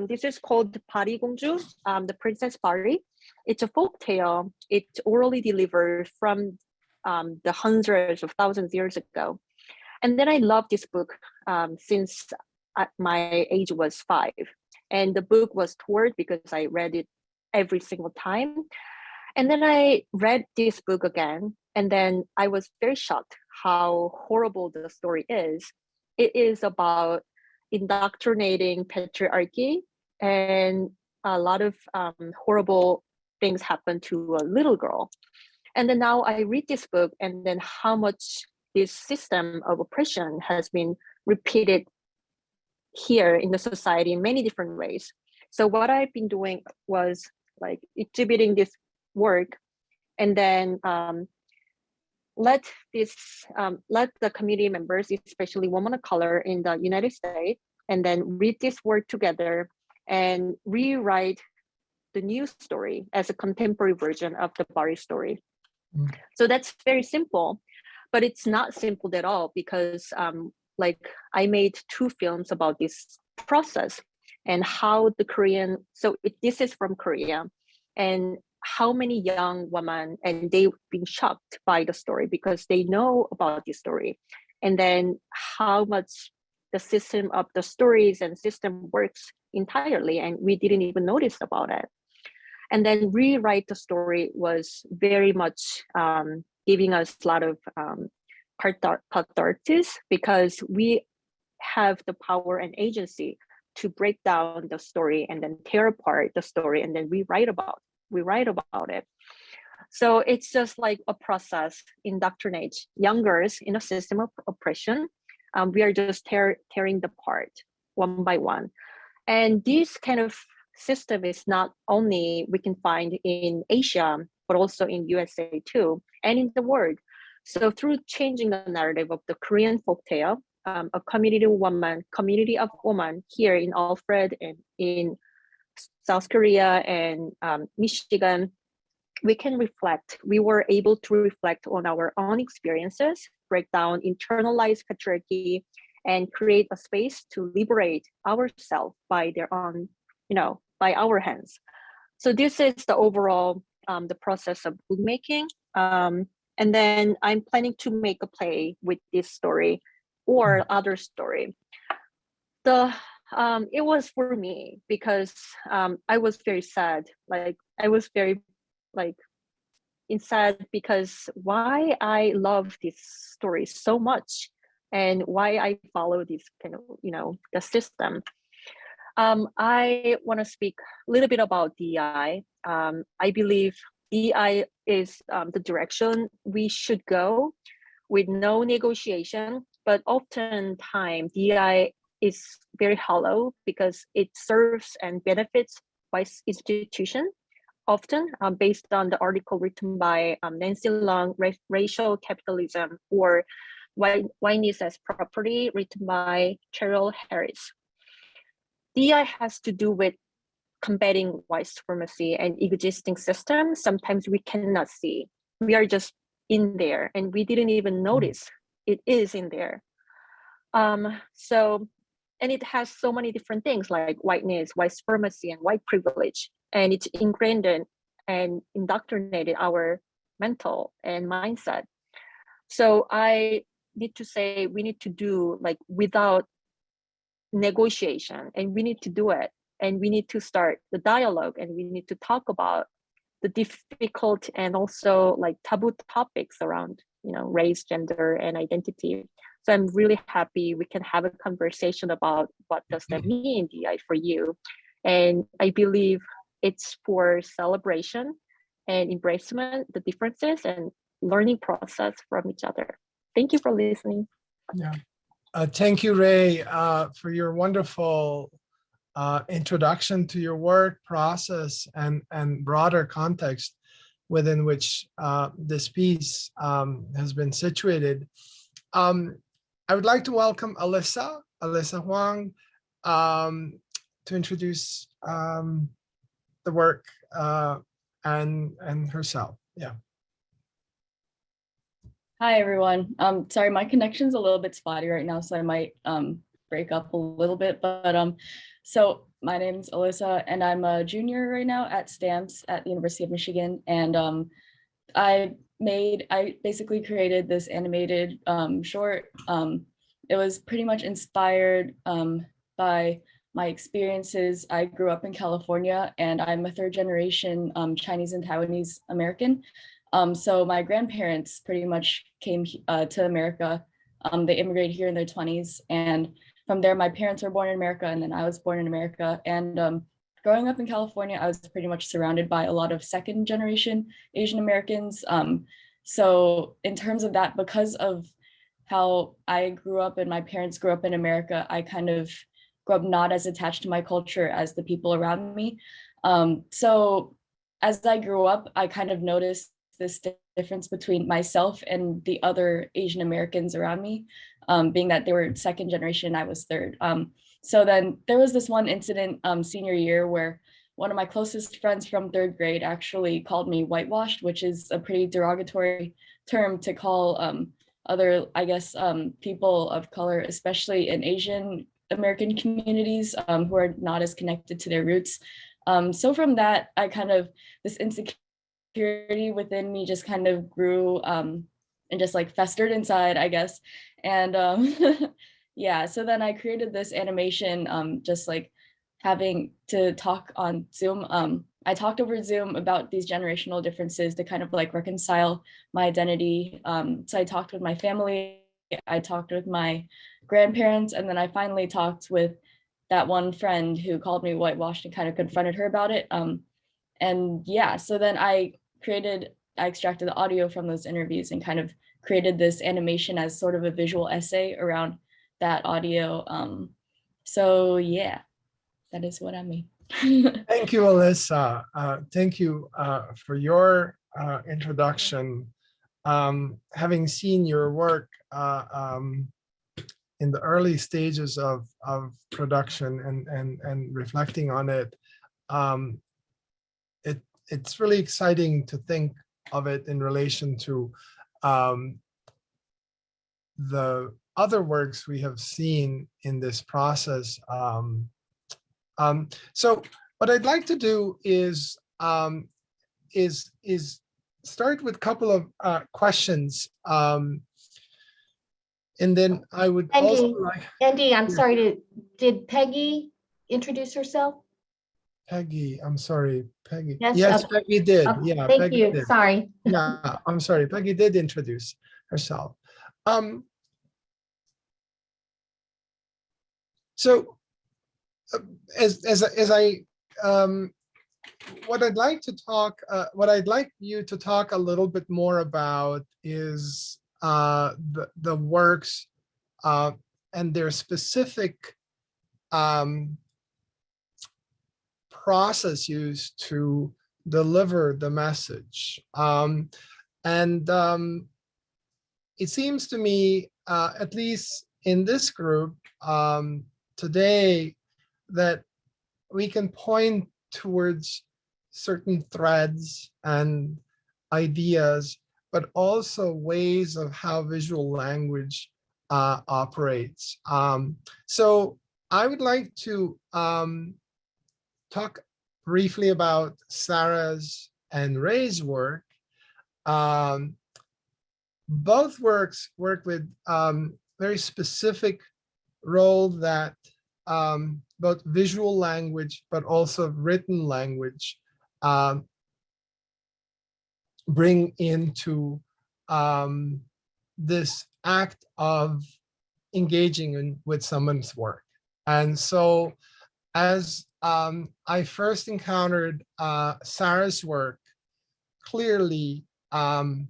this is called Pari Gongju, the Princess Pari. It's a folk tale. It's orally delivered from the hundreds of thousands of years ago. And then I love this book since my age was 5. And the book was toured because I read it every single time. And then I read this book again, and then I was very shocked how horrible the story is. It is about indoctrinating patriarchy, and a lot of horrible things happen to a little girl. And then now I read this book, and then how much this system of oppression has been repeated here in the society in many different ways. So what I've been doing was like exhibiting this work, and then let the community members, especially women of color in the United States, and then read this work together and rewrite the new story as a contemporary version of the Bari story. So that's very simple, but it's not simple at all, because I made 2 films about this process and how the Korean, this is from Korea, and how many young women, and they've been shocked by the story because they know about this story. and then how much the system of the stories and system works entirely, and we didn't even notice about it. And then rewrite the story was very much giving us a lot of catharsis, because we have the power and agency to break down the story and then tear apart the story and then we write about it. So it's just like a process, indoctrinate young girls in a system of oppression. We are just tearing the part one by one. And this kind of system is not only we can find in Asia, but also in USA too, and in the world. So through changing the narrative of the Korean folktale, a community of women here in Alfred and in South Korea and Michigan, we were able to reflect on our own experiences, break down internalized patriarchy, and create a space to liberate ourselves by their own, by our hands. So this is the overall, the process of bookmaking. And then I'm planning to make a play with this story or other story. It was for me because I was very sad. I was very sad because why I love this story so much and why I follow this kind of, the system. I want to speak a little bit about DEI. I believe DEI is the direction we should go with no negotiation, but oftentimes DEI is very hollow because it serves and benefits white institutions, often based on the article written by Nancy Long, Racial Capitalism, or Whiteness as Property, written by Cheryl Harris. DEI has to do with combating white supremacy and existing systems. Sometimes we cannot see. We are just in there and we didn't even notice it is in there. And it has so many different things like whiteness, white supremacy, and white privilege. And it's ingrained in and indoctrinated our mental and mindset. So I need to say we need to do without negotiation, and we need to do it. And we need to start the dialogue, and we need to talk about the difficult and also taboo topics around, race, gender, and identity. So I'm really happy we can have a conversation about what does that mean, DEI, for you. And I believe it's for celebration and embracement, the differences and learning process from each other. Thank you for listening. Yeah. Thank you, Ray, for your wonderful introduction to your work process and broader context within which this piece has been situated. I would like to welcome Alyssa Huang, to introduce the work and herself. Yeah. Hi, everyone. Sorry, my connection's a little bit spotty right now, so I might break up a little bit. But so my name's Alyssa, and I'm a junior right now at STAMPS at the University of Michigan. And I basically created this animated short. It was pretty much inspired by my experiences. I grew up in California, and I'm a third generation Chinese and Taiwanese American. So my grandparents pretty much came to America. They immigrated here in their 20s. And from there, my parents were born in America, and then I was born in America. And growing up in California, I was pretty much surrounded by a lot of second generation Asian Americans. So in terms of that, because of how I grew up and my parents grew up in America, I kind of grew up not as attached to my culture as the people around me. So as I grew up, I kind of noticed this difference between myself and the other Asian Americans around me, being that they were second generation, I was third. So then there was this one incident senior year where one of my closest friends from third grade actually called me whitewashed, which is a pretty derogatory term to call other, I guess, people of color, especially in Asian American communities who are not as connected to their roots. So from that, I kind of, this insecurity within me just kind of grew and just like festered inside, I guess. And yeah, so then I created this animation, just like having to talk on Zoom. I talked over Zoom about these generational differences to kind of like reconcile my identity. So I talked with my family, I talked with my grandparents, and then I finally talked with that one friend who called me whitewashed and kind of confronted her about it. And yeah, so then I extracted the audio from those interviews and kind of created this animation as sort of a visual essay around that audio. So yeah, that is what I mean. Thank you, Alyssa. Thank you for your introduction. Having seen your work in the early stages of production and reflecting on it, it's really exciting to think of it in relation to the other works we have seen in this process. So what I'd like to do is start with a couple of questions, and then I would also like. Endi, I'm sorry, did Peggy introduce herself? Peggy, I'm sorry, Peggy. Yes, Yes, okay. Peggy did. Okay, Yeah, thank Peggy you. did. Sorry. Yeah, I'm sorry. Peggy did introduce herself. So, as I what I'd like you to talk a little bit more about is the works and their specific process used to deliver the message. It seems to me, at least in this group today, that we can point towards certain threads and ideas, but also ways of how visual language operates. So I would like to talk briefly about Sarah's and Ray's work. Both works work with very specific role that both visual language, but also written language bring into this act of engaging with someone's work. And so as I first encountered Sarah's work, clearly the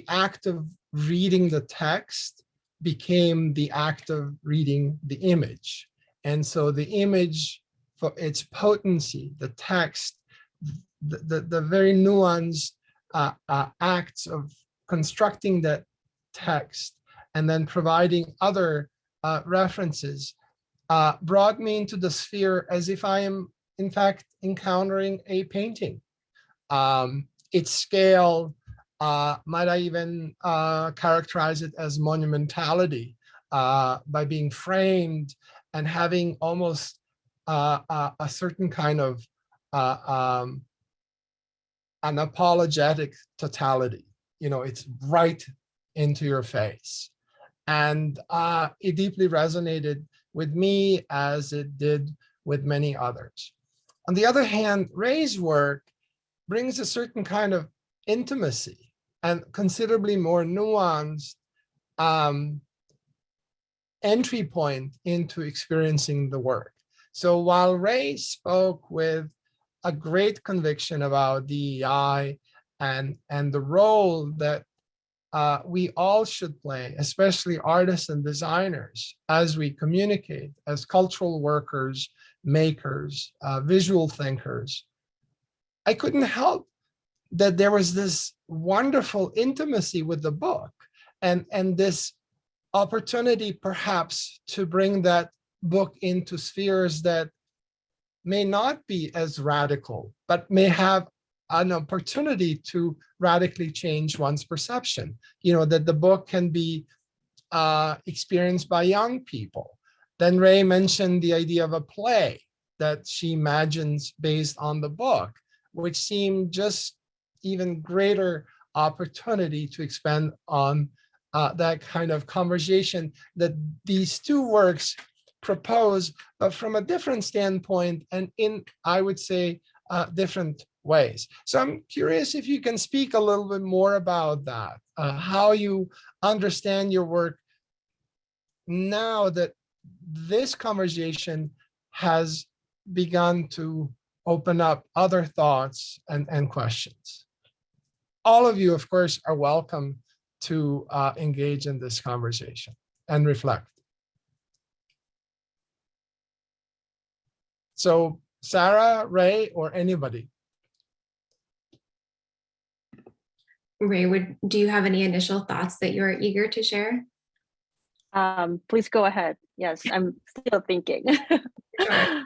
act of reading the text became the act of reading the image. And so the image, for its potency, the text, the very nuanced acts of constructing that text and then providing other references brought me into the sphere as if I am, in fact, encountering a painting. Its scale, might I even characterize it as monumentality, by being framed and having almost a certain kind of an apologetic totality. You know, it's right into your face. And it deeply resonated with me as it did with many others. On the other hand, Ray's work brings a certain kind of intimacy and considerably more nuanced entry point into experiencing the work. So while Ray spoke with a great conviction about DEI and the role that we all should play, especially artists and designers, as we communicate as cultural workers, makers, visual thinkers, I couldn't help that there was this wonderful intimacy with the book and this opportunity perhaps to bring that book into spheres that may not be as radical, but may have an opportunity to radically change one's perception. You know, that the book can be experienced by young people. Then Ray mentioned the idea of a play that she imagines based on the book, which seemed just even greater opportunity to expand on that kind of conversation that these two works propose, but from a different standpoint and in, I would say, different ways. So I'm curious if you can speak a little bit more about that, how you understand your work now that this conversation has begun to open up other thoughts and questions. All of you, of course, are welcome to engage in this conversation and reflect. So Sarah, Ray, or anybody? Ray, do you have any initial thoughts that you're eager to share? Please go ahead. Yes, I'm still thinking. Sure.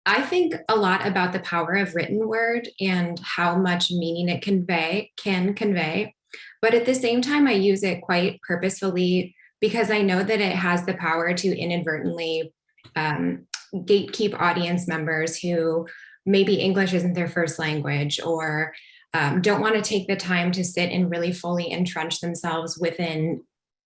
I think a lot about the power of written word and how much meaning it can convey. But at the same time, I use it quite purposefully because I know that it has the power to inadvertently gatekeep audience members who maybe English isn't their first language, or don't want to take the time to sit and really fully entrench themselves within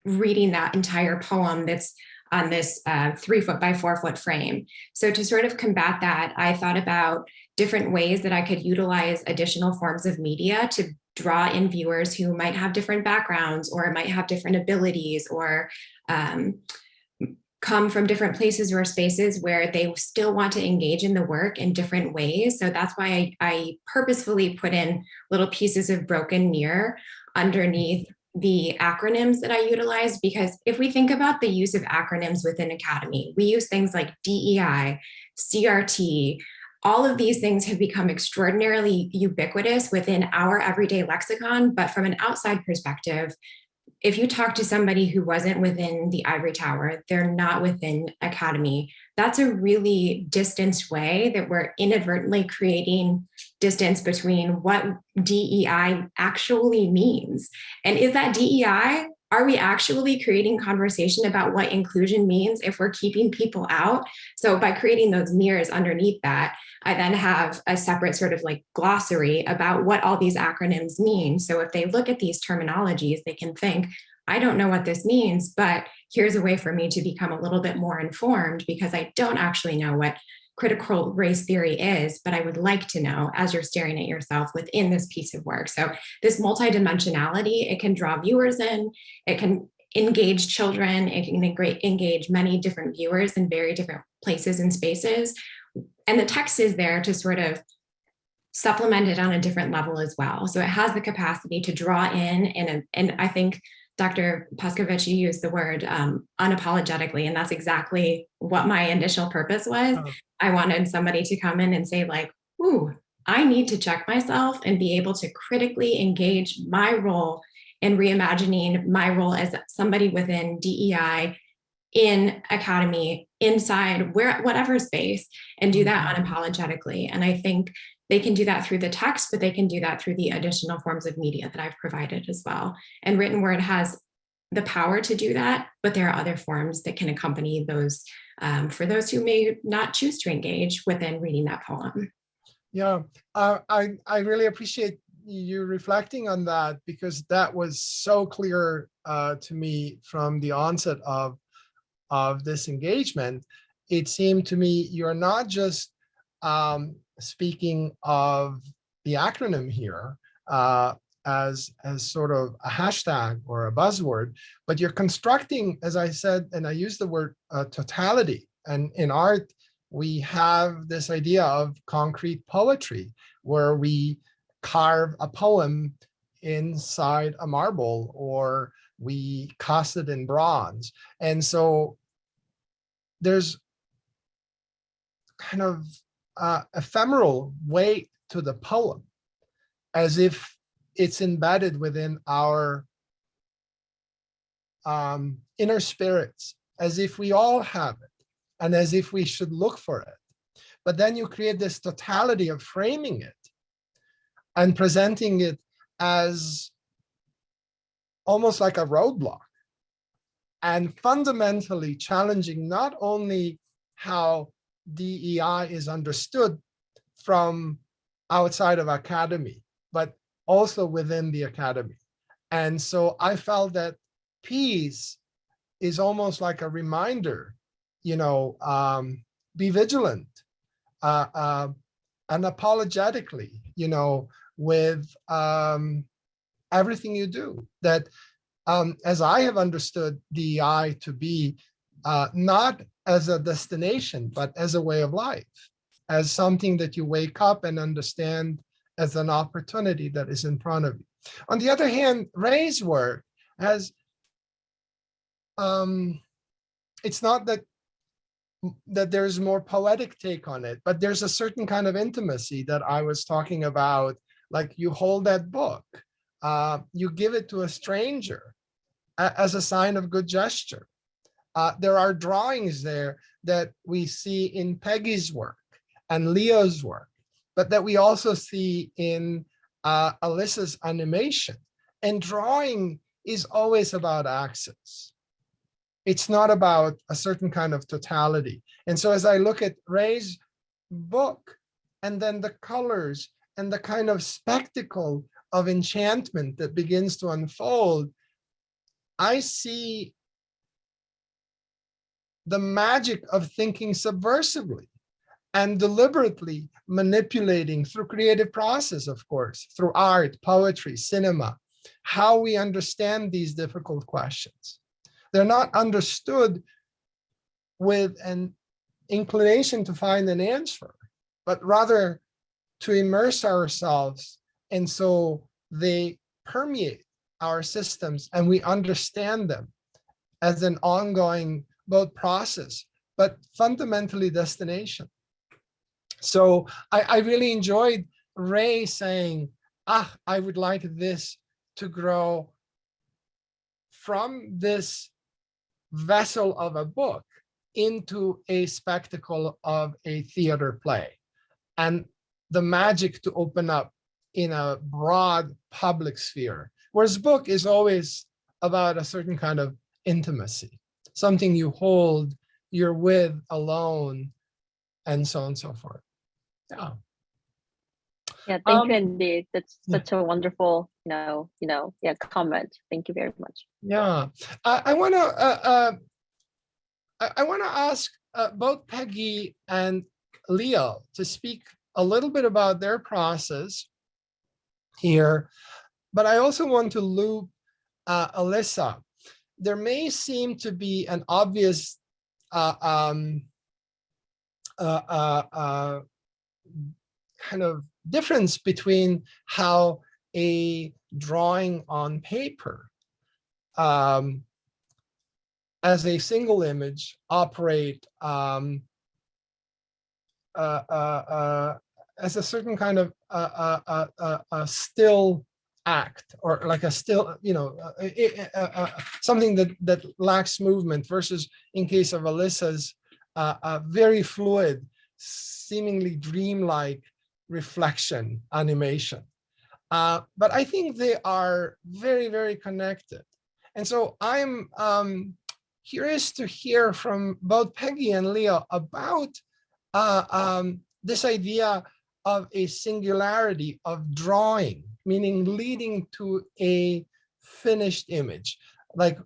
reading that entire poem that's on this 3 foot by 4 foot frame. So to sort of combat that, I thought about different ways that I could utilize additional forms of media to draw in viewers who might have different backgrounds or might have different abilities, or come from different places or spaces where they still want to engage in the work in different ways. So that's why I purposefully put in little pieces of broken mirror underneath the acronyms that I utilize, because if we think about the use of acronyms within Academy, we use things like DEI, CRT. All of these things have become extraordinarily ubiquitous within our everyday lexicon, but from an outside perspective, if you talk to somebody who wasn't within the ivory tower, they're not within Academy. That's a really distanced way that we're inadvertently creating distance between what DEI actually means. And is that DEI? Are we actually creating conversation about what inclusion means if we're keeping people out? So by creating those mirrors underneath that, I then have a separate sort of like glossary about what all these acronyms mean. So if they look at these terminologies, they can think, I don't know what this means, but here's a way for me to become a little bit more informed because I don't actually know what critical race theory is, but I would like to know as you're staring at yourself within this piece of work. So this multidimensionality, it can draw viewers in, it can engage children, it can engage many different viewers in very different places and spaces. And the text is there to sort of supplement it on a different level as well. So it has the capacity to draw in, and I think Dr. Paskovich, you used the word unapologetically, and that's exactly what my initial purpose was. Oh. I wanted somebody to come in and say like, ooh, I need to check myself and be able to critically engage my role in reimagining my role as somebody within DEI in Academy, inside whatever space, and do that unapologetically. And I think they can do that through the text, but they can do that through the additional forms of media that I've provided as well. And written word has the power to do that, but there are other forms that can accompany those for those who may not choose to engage within reading that poem. Yeah, I really appreciate you reflecting on that, because that was so clear to me from the onset of this engagement. It seemed to me you're not just speaking of the acronym here as sort of a hashtag or a buzzword, but you're constructing, as I said, and I use the word totality. And in art, we have this idea of concrete poetry, where we carve a poem inside a marble, or we cast it in bronze. And so there's kind of ephemeral weight to the poem, as if it's embedded within our inner spirits, as if we all have it, and as if we should look for it. But then you create this totality of framing it and presenting it as almost like a roadblock, and fundamentally challenging not only how DEI is understood from outside of Academy, but also within the Academy. And so I felt that peace is almost like a reminder, be vigilant, unapologetically, with everything you do. That as I have understood DEI to be not as a destination, but as a way of life, as something that you wake up and understand as an opportunity that is in front of you. On the other hand, Ray's work has, it's not that there's more poetic take on it, but there's a certain kind of intimacy that I was talking about. Like you hold that book, you give it to a stranger as a sign of good gesture. There are drawings there that we see in Peggy's work and Leo's work, but that we also see in Alyssa's animation. And drawing is always about access. It's not about a certain kind of totality. And so as I look at Ray's book, and then the colors and the kind of spectacle of enchantment that begins to unfold, I see the magic of thinking subversively and deliberately manipulating through creative process, of course, through art, poetry, cinema, how we understand these difficult questions. They're not understood with an inclination to find an answer, but rather to immerse ourselves. And so they permeate our systems and we understand them as an ongoing both process, but fundamentally destination. So I really enjoyed Ray saying, I would like this to grow from this vessel of a book into a spectacle of a theater play, and the magic to open up in a broad public sphere, whereas book is always about a certain kind of intimacy, something you hold, you're with alone, and so on and so forth. Yeah. Yeah, thank you, Andy. That's such a wonderful, comment. Thank you very much. Yeah, I want to ask both Peggy and Leo to speak a little bit about their process here, but I also want to loop Alyssa. There may seem to be an obvious kind of difference between how a drawing on paper as a single image operate as a certain kind of a still act, or like a still, something that lacks movement, versus in case of Alyssa's very fluid, seemingly dreamlike reflection animation. But I think they are very, very connected. And so I'm curious to hear from both Peggy and Leo about this idea of a singularity of drawing, meaning leading to a finished image. Like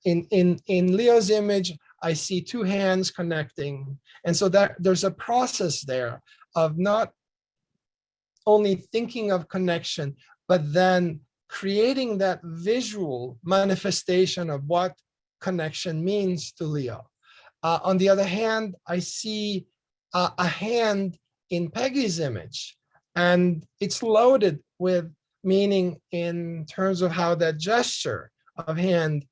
in Leo's image, I see two hands connecting. And so that there's a process there of not only thinking of connection, but then creating that visual manifestation of what connection means to Leo. On the other hand, I see a hand in Peggy's image, and it's loaded with meaning in terms of how that gesture of hand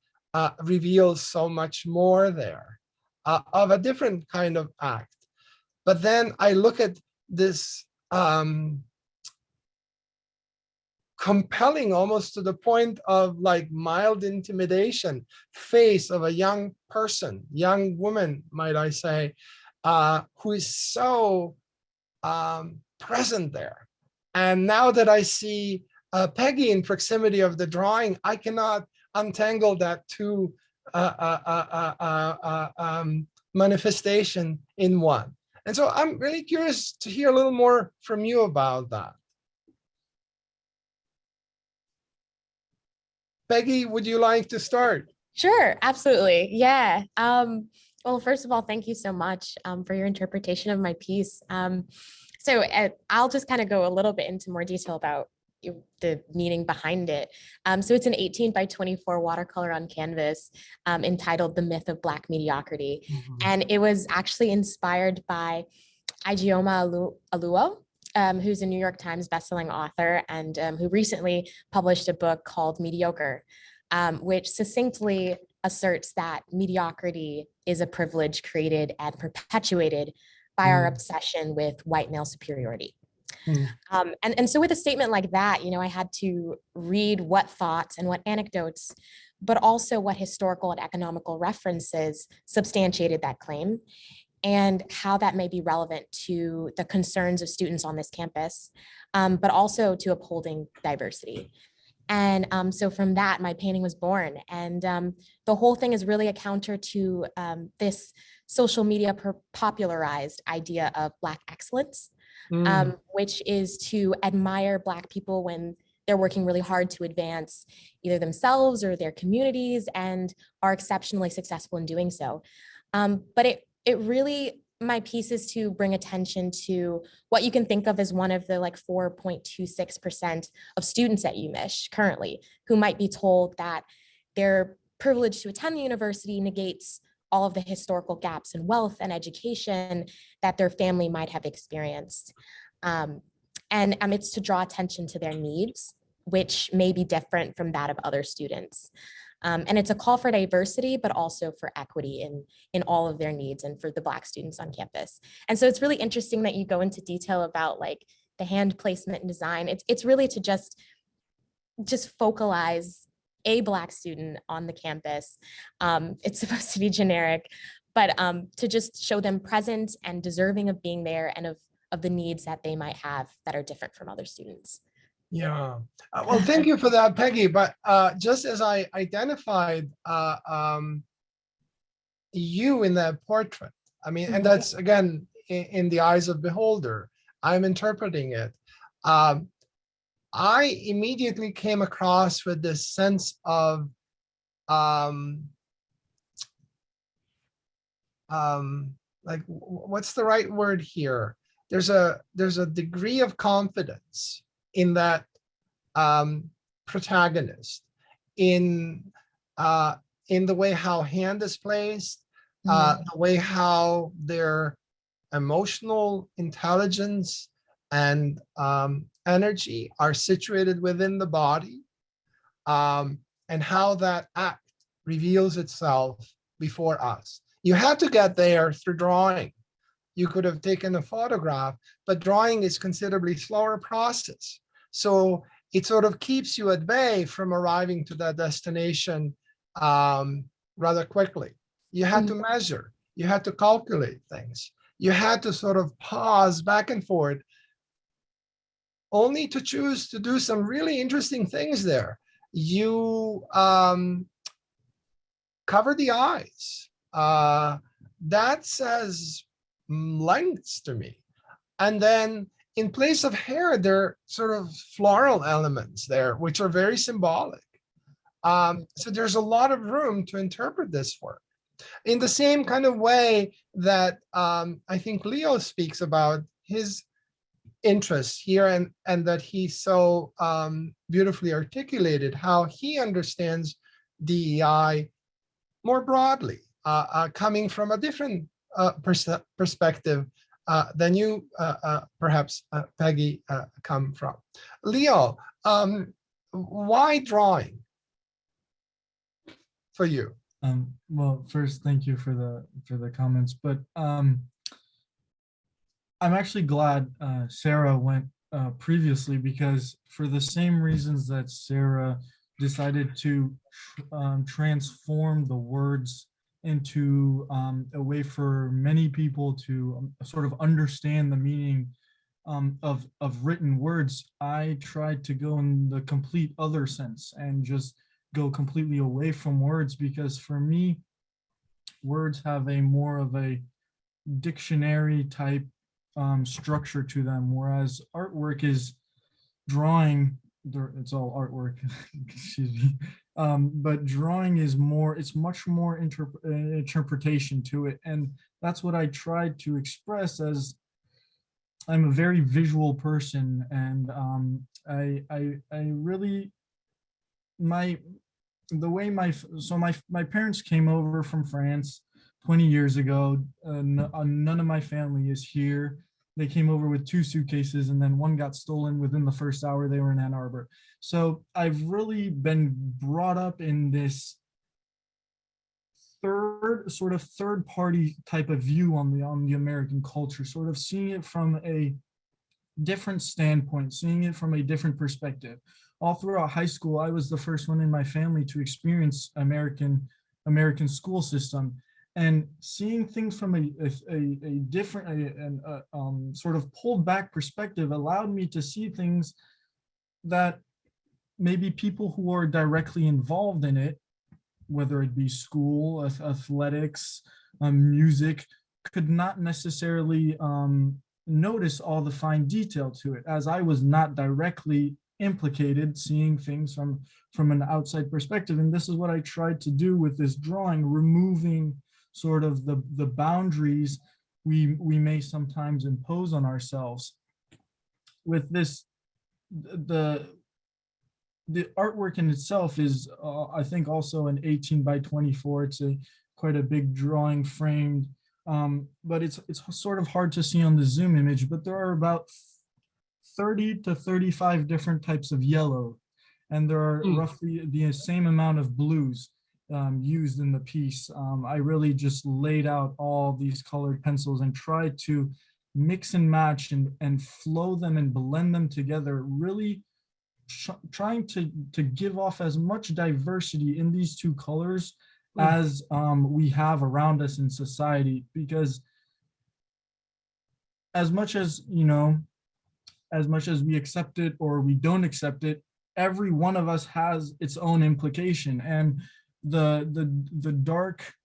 reveals so much more there of a different kind of act. But then I look at this compelling, almost to the point of like mild intimidation, face of a young person, young woman, might I say, who is so present there. And now that I see Peggy in proximity of the drawing, I cannot untangle that two manifestation in one. And so I'm really curious to hear a little more from you about that. Peggy, would you like to start? Sure, absolutely. Yeah. Well, first of all, thank you so much for your interpretation of my piece. I'll just kind of go a little bit into more detail about the meaning behind it. So it's an 18 by 24 watercolor on canvas entitled The Myth of Black Mediocrity. And it was actually inspired by Ijeoma Oluo, who's a New York Times bestselling author and who recently published a book called Mediocre, which succinctly asserts that mediocrity is a privilege created and perpetuated by our obsession with white male superiority. And so with a statement like that, I had to read what thoughts and what anecdotes, but also what historical and economical references substantiated that claim and how that may be relevant to the concerns of students on this campus, but also to upholding diversity. And so from that, my painting was born. And the whole thing is really a counter to this social media popularized idea of Black excellence, which is to admire Black people when they're working really hard to advance either themselves or their communities and are exceptionally successful in doing so. But it really, my piece is to bring attention to what you can think of as one of the 4.26% of students at UMich currently, who might be told that their privilege to attend the university negates all of the historical gaps in wealth and education that their family might have experienced. And it's to draw attention to their needs, which may be different from that of other students. And it's a call for diversity, but also for equity in all of their needs and for the Black students on campus. And so it's really interesting that you go into detail about the hand placement and design. It's really to just focalize a Black student on the campus. It's supposed to be generic, but to just show them present and deserving of being there and of the needs that they might have that are different from other students. Yeah, well, thank you for that, Peggy. But just as I identified you in that portrait, I mean, and that's again in the eyes of beholder, I'm interpreting it. I immediately came across with this sense of what's the right word here? There's a degree of confidence in that protagonist, in the way how hand is placed, the way how their emotional intelligence and energy are situated within the body, and how that act reveals itself before us. You had to get there through drawing. You could have taken a photograph, but drawing is considerably slower process. So it sort of keeps you at bay from arriving to that destination rather quickly. You had to measure, you had to calculate things. You had to sort of pause back and forth, only to choose to do some really interesting things there. You cover the eyes. That says lengths to me. And then in place of hair, there are sort of floral elements there, which are very symbolic. So there's a lot of room to interpret this work. In the same kind of way that I think Leo speaks about his interests here, and that he so beautifully articulated how he understands DEI more broadly, coming from a different perspective than you, perhaps, Peggy, come from. Leo, why drawing for you? Well, first, thank you for the comments, but I'm actually glad Sarah went previously, because for the same reasons that Sarah decided to transform the words into a way for many people to sort of understand the meaning of written words, I tried to go in the complete other sense and just go completely away from words, because for me, words have a more of a dictionary type structure to them, whereas artwork is drawing. It's all artwork, excuse me. But drawing is more, it's much more interpretation to it. And that's what I tried to express, as I'm a very visual person. And I really, the way my parents came over from France 20 years ago. None of my family is here. They came over with 2 suitcases, and then one got stolen within the first hour they were in Ann Arbor. So I've really been brought up in this third party type of view on the American culture, sort of seeing it from a different standpoint, seeing it from a different perspective. All throughout high school, I was the first one in my family to experience American school system, and seeing things from a different sort of pulled back perspective allowed me to see things that maybe people who are directly involved in it, whether it be school, athletics, music, could not necessarily notice all the fine detail to it, as I was not directly implicated, seeing things from an outside perspective. And this is what I tried to do with this drawing, removing sort of the boundaries we may sometimes impose on ourselves. With this, the artwork in itself is, I think, also an 18 by 24. It's quite a big drawing, framed, but it's sort of hard to see on the Zoom image, but there are about 30 to 35 different types of yellow, and there are roughly the same amount of blues used in the piece. I really just laid out all these colored pencils and tried to mix and match and flow them and blend them together, really trying to give off as much diversity in these 2 colors as we have around us in society. Because as much as we accept it or we don't accept it, every one of us has its own implication. And the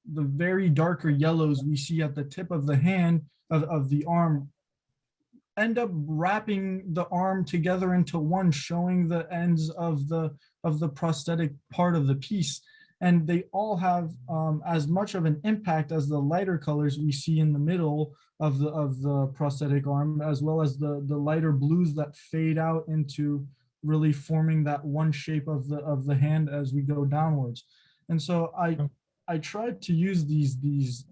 very darker yellows we see at the tip of the hand, of the arm, end up wrapping the arm together into one, showing the ends of the prosthetic part of the piece. And they all have as much of an impact as the lighter colors we see in the middle of the prosthetic arm, as well as the lighter blues that fade out into really forming that one shape of the hand as we go downwards. And so I tried to use this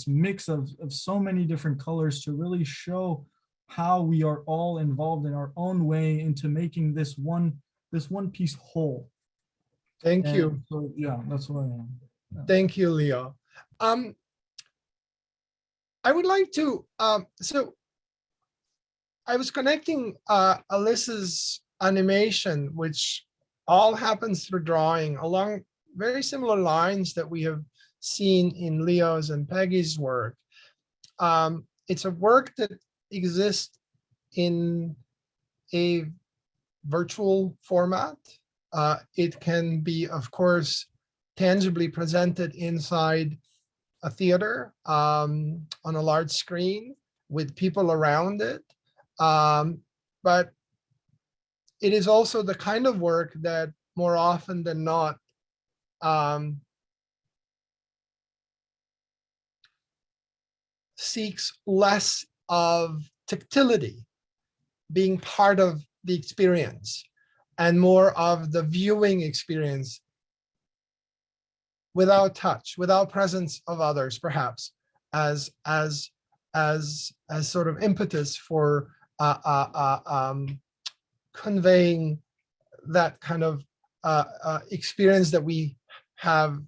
mix of so many different colors to really show how we are all involved in our own way into making this one piece whole. Thank you. So, yeah, that's what I am. Yeah. Thank you, Leo. I would like to, so I was connecting Alyssa's animation, which all happens through drawing, along very similar lines that we have seen in Leo's and Peggy's work. It's a work that exists in a virtual format. It can be, of course, tangibly presented inside a theater on a large screen with people around it. But it is also the kind of work that more often than not seeks less of tactility, being part of the experience, and more of the viewing experience without touch, without presence of others, perhaps, as sort of impetus for conveying that kind of experience that we have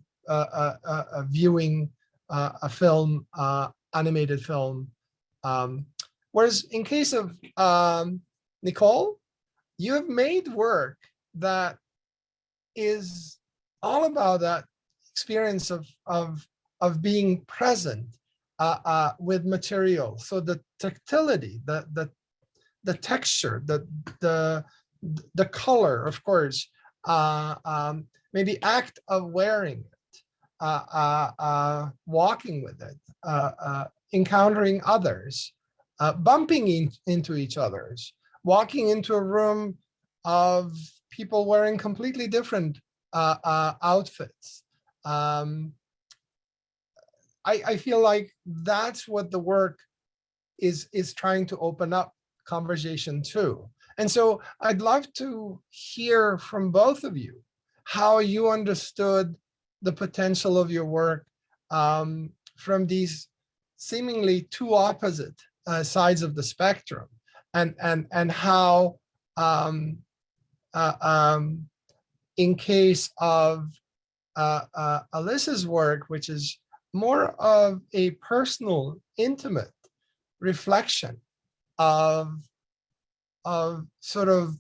viewing a film, animated film. Whereas in case of Nicole, you have made work that is all about that experience of being present with material. So the tactility, the texture, the color, of course, maybe act of wearing it, walking with it, encountering others, bumping into each others, walking into a room of people wearing completely different outfits. I feel like that's what the work is trying to open up conversation to. And so I'd love to hear from both of you how you understood the potential of your work from these seemingly two opposite sides of the spectrum, and how in case of Alyssa's work, which is more of a personal, intimate reflection of sort of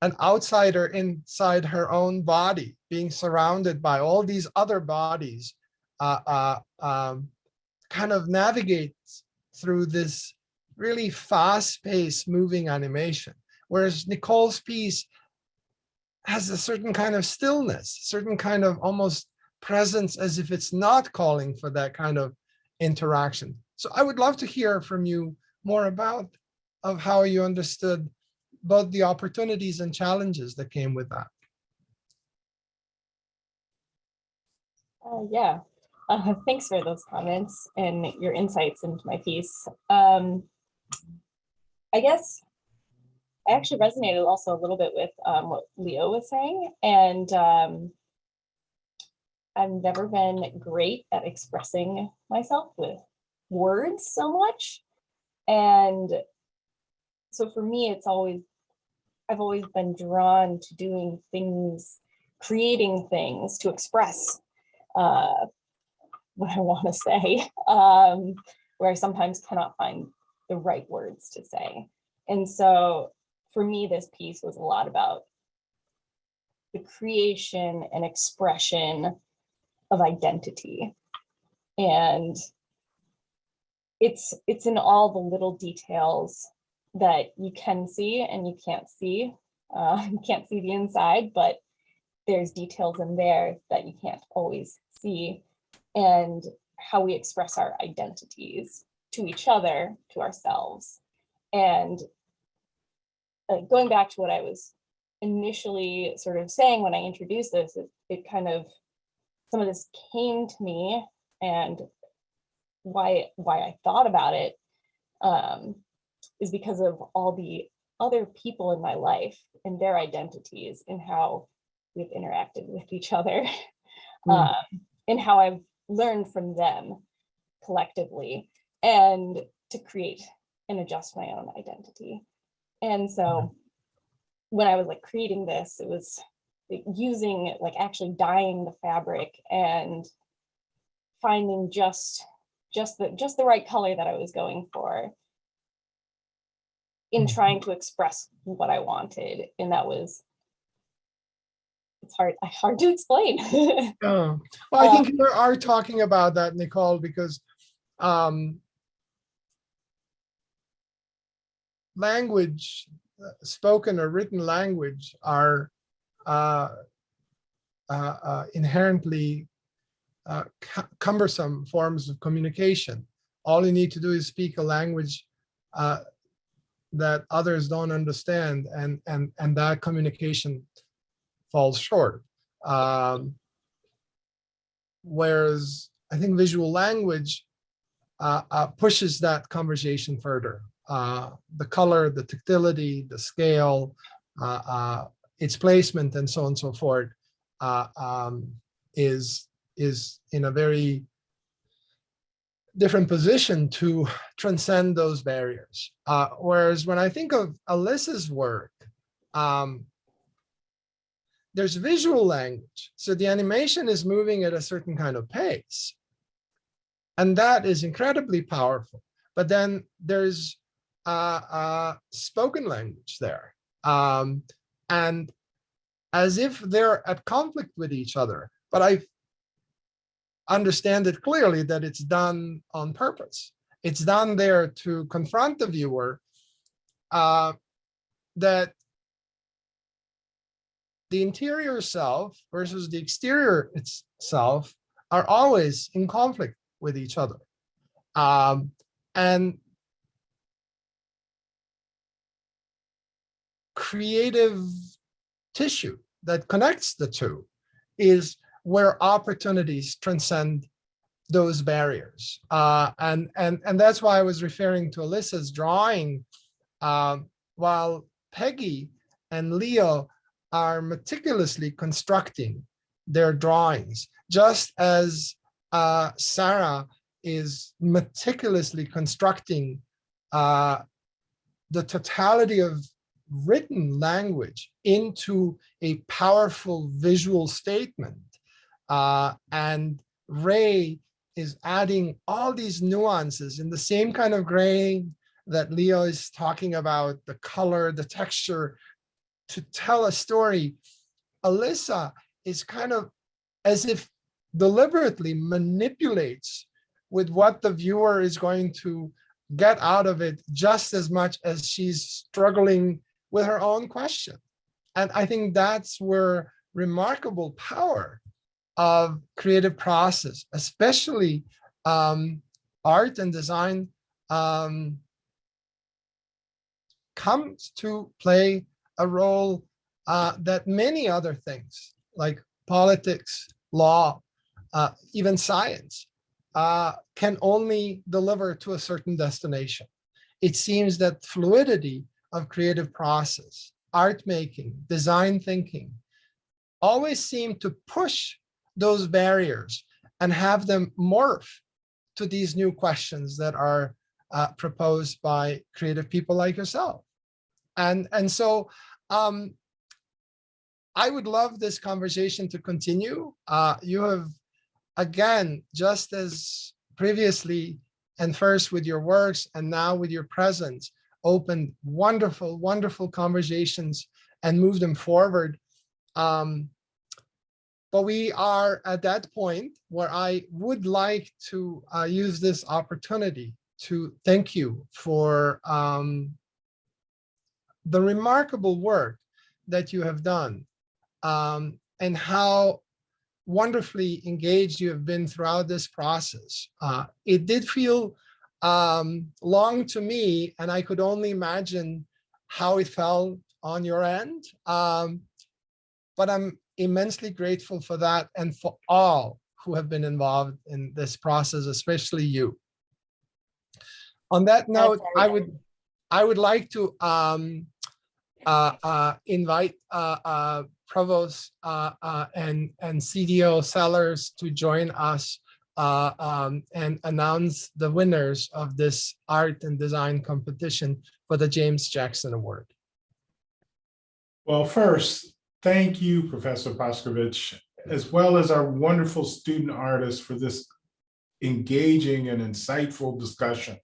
an outsider inside her own body, being surrounded by all these other bodies, kind of navigates through this really fast-paced moving animation. Whereas Nicole's piece has a certain kind of stillness, certain kind of almost presence, as if it's not calling for that kind of interaction. So I would love to hear from you more about how you understood both the opportunities and challenges that came with that. Yeah, thanks for those comments and your insights into my piece. I guess I actually resonated also a little bit with what Leo was saying, and I've never been great at expressing myself with words so much. And so for me, I've always been drawn to doing things, creating things to express what I want to say, where I sometimes cannot find the right words to say. And so for me, this piece was a lot about the creation and expression of identity. And it's in all the little details that you can see and you can't see. You can't see the inside, but there's details in there that you can't always see, and how we express our identities to each other, to ourselves. And going back to what I was initially sort of saying when I introduced this, it kind of, some of this came to me, and why I thought about it is because of all the other people in my life and their identities and how we've interacted with each other, and how I've learned from them collectively, and to create and adjust my own identity. And so when I was like creating this, it was using, like actually dyeing the fabric and finding just the right color that I was going for in trying to express what I wanted. And that was, it's hard to explain. Oh. Well, I think you are talking about that, Nicole, because language, spoken or written language, are inherently cumbersome forms of communication. All you need to do is speak a language that others don't understand, and that communication falls short. Whereas I think visual language pushes that conversation further. The color, the tactility, the scale, its placement, and so on and so forth, is in a very different position to transcend those barriers. Whereas when I think of Alyssa's work, there's visual language. So the animation is moving at a certain kind of pace. And that is incredibly powerful. But then there's spoken language there. And as if they're at conflict with each other. But I understand it clearly that it's done on purpose. It's done there to confront the viewer that the interior self versus the exterior itself are always in conflict with each other. And creative tissue that connects the two is where opportunities transcend those barriers. And that's why I was referring to Alyssa's drawing. While Peggy and Leo are meticulously constructing their drawings, just as Sarah is meticulously constructing the totality of written language into a powerful visual statement. And Ray is adding all these nuances in the same kind of gray that Leo is talking about, the color, the texture, to tell a story. Alyssa is kind of as if deliberately manipulates with what the viewer is going to get out of it, just as much as she's struggling with her own question. And I think that's where remarkable power of creative process, especially art and design, comes to play a role that many other things like politics, law, even science can only deliver to a certain destination. It seems that fluidity of creative process, art making, design thinking, always seem to push those barriers and have them morph to these new questions that are proposed by creative people like yourself. And so I would love this conversation to continue. You have, again, just as previously and first with your works and now with your presence, opened wonderful, wonderful conversations and moved them forward. But we are at that point where I would like to use this opportunity to thank you for the remarkable work that you have done, and how wonderfully engaged you have been throughout this process. It did feel long to me, and I could only imagine how it felt on your end. But I'm immensely grateful for that and for all who have been involved in this process, especially you. On that note, I would like to invite Provost and CDO Sellers to join us and announce the winners of this art and design competition for the James Jackson Award. Well, first, thank you, Professor Paskovich, as well as our wonderful student artists for this engaging and insightful discussion.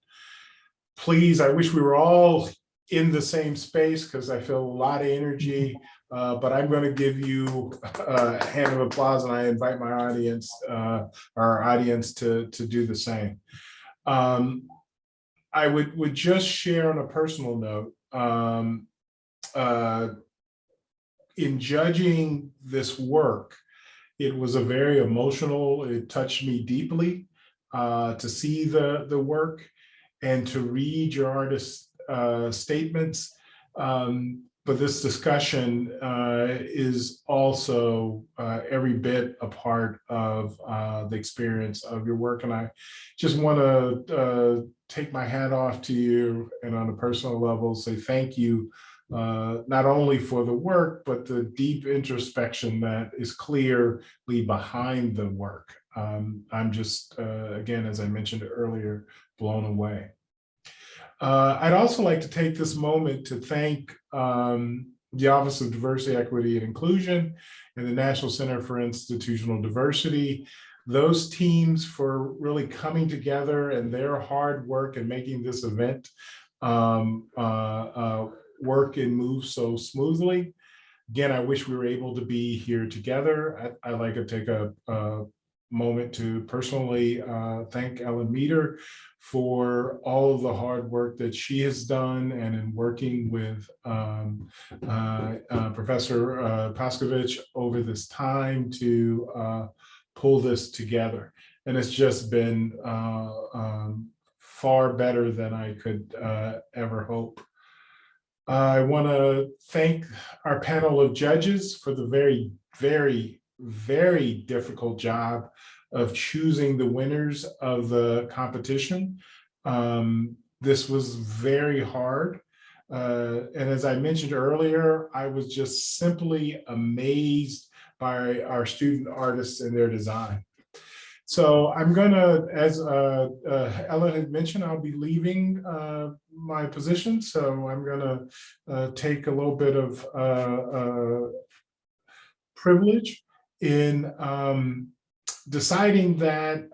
Please, I wish we were all in the same space because I feel a lot of energy, but I'm going to give you a hand of applause, and I invite my audience, our audience, to do the same. I would just share on a personal note, in judging this work, it was a very emotional, it touched me deeply to see the work and to read your artist statements. But this discussion is also every bit a part of the experience of your work. And I just want to take my hat off to you, and on a personal level, say thank you, not only for the work, but the deep introspection that is clearly behind the work. I'm just, again, as I mentioned earlier, blown away. I'd also like to take this moment to thank the Office of Diversity, Equity, and Inclusion and the National Center for Institutional Diversity, those teams for really coming together and their hard work and making this event work and move so smoothly. Again, I wish we were able to be here together. I'd like to take a moment to personally thank Ellen Meter for all of the hard work that she has done, and in working with Professor Paskovich over this time to pull this together. And it's just been far better than I could ever hope. I want to thank our panel of judges for the very, very, very difficult job of choosing the winners of the competition. This was very hard. And as I mentioned earlier, I was just simply amazed by our student artists and their design. So I'm gonna, as Ella had mentioned, I'll be leaving my position. So I'm gonna take a little bit of privilege in deciding that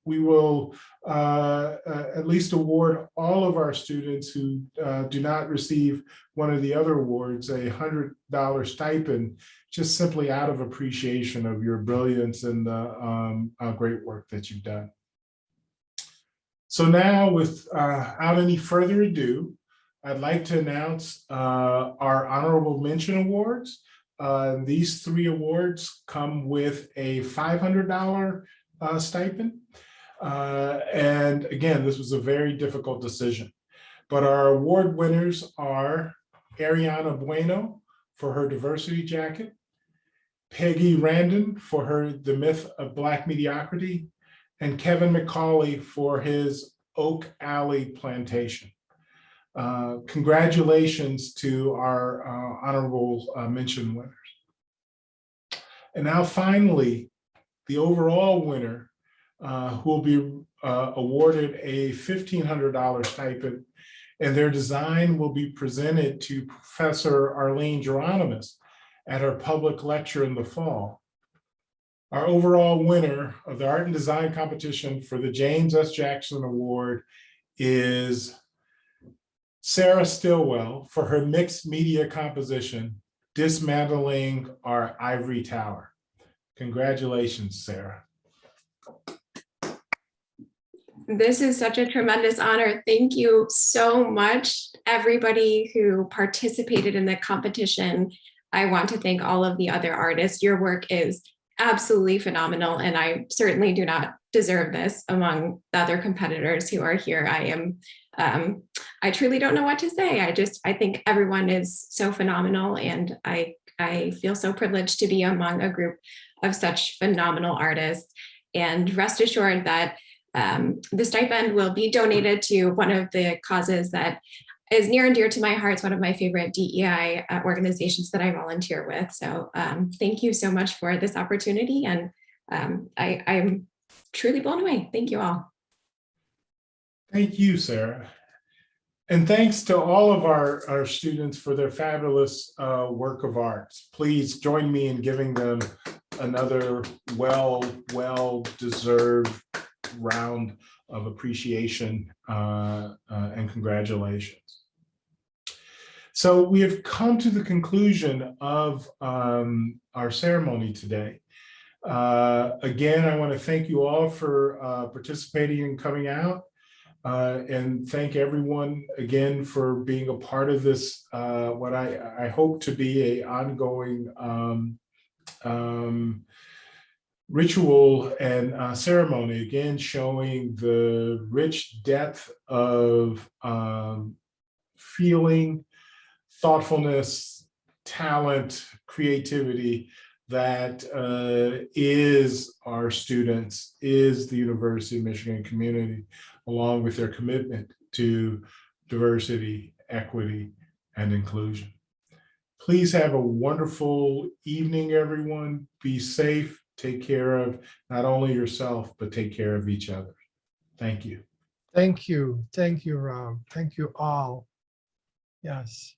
we will at least award all of our students who do not receive one of the other awards a $100 stipend, just simply out of appreciation of your brilliance and the great work that you've done. So now, without any further ado, I'd like to announce our honorable mention awards. These 3 awards come with a $500 stipend. And again, this was a very difficult decision. But our award winners are Ariana Bueno for her diversity jacket, Peggy Randon for her The Myth of Black Mediocrity, and Kevin Mccallie for his Oak Alley Plantation. Congratulations to our honorable mention winners. And now finally, the overall winner who will be awarded a $1,500 stipend, and their design will be presented to Professor Arline Geronimus at her public lecture in the fall. Our overall winner of the Art and Design competition for the James S. Jackson Award is Sarah Stillwell for her mixed media composition, Dismantling Our Ivory Tower. Congratulations, Sarah. This is such a tremendous honor. Thank you so much, everybody who participated in the competition. I want to thank all of the other artists. Your work is absolutely phenomenal, and I certainly do not deserve this among the other competitors who are here. I truly don't know what to say. I think everyone is so phenomenal, and I feel so privileged to be among a group of such phenomenal artists. And rest assured that the stipend will be donated to one of the causes that is near and dear to my heart. It's one of my favorite DEI organizations that I volunteer with. So thank you so much for this opportunity. And I'm truly blown away. Thank you all. Thank you, Sarah. And thanks to all of our students for their fabulous work of art. Please join me in giving them another well-deserved round of appreciation and congratulations. So we have come to the conclusion of our ceremony today. Again, I want to thank you all for participating and coming out. And thank everyone again for being a part of this, what I hope to be an ongoing ritual and ceremony, again, showing the rich depth of feeling, thoughtfulness, talent, creativity that is our students, is the University of Michigan community, along with their commitment to diversity, equity, and inclusion. Please have a wonderful evening, everyone. Be safe. Take care of not only yourself, but take care of each other. Thank you. Thank you. Thank you, Rob. Thank you all. Yes.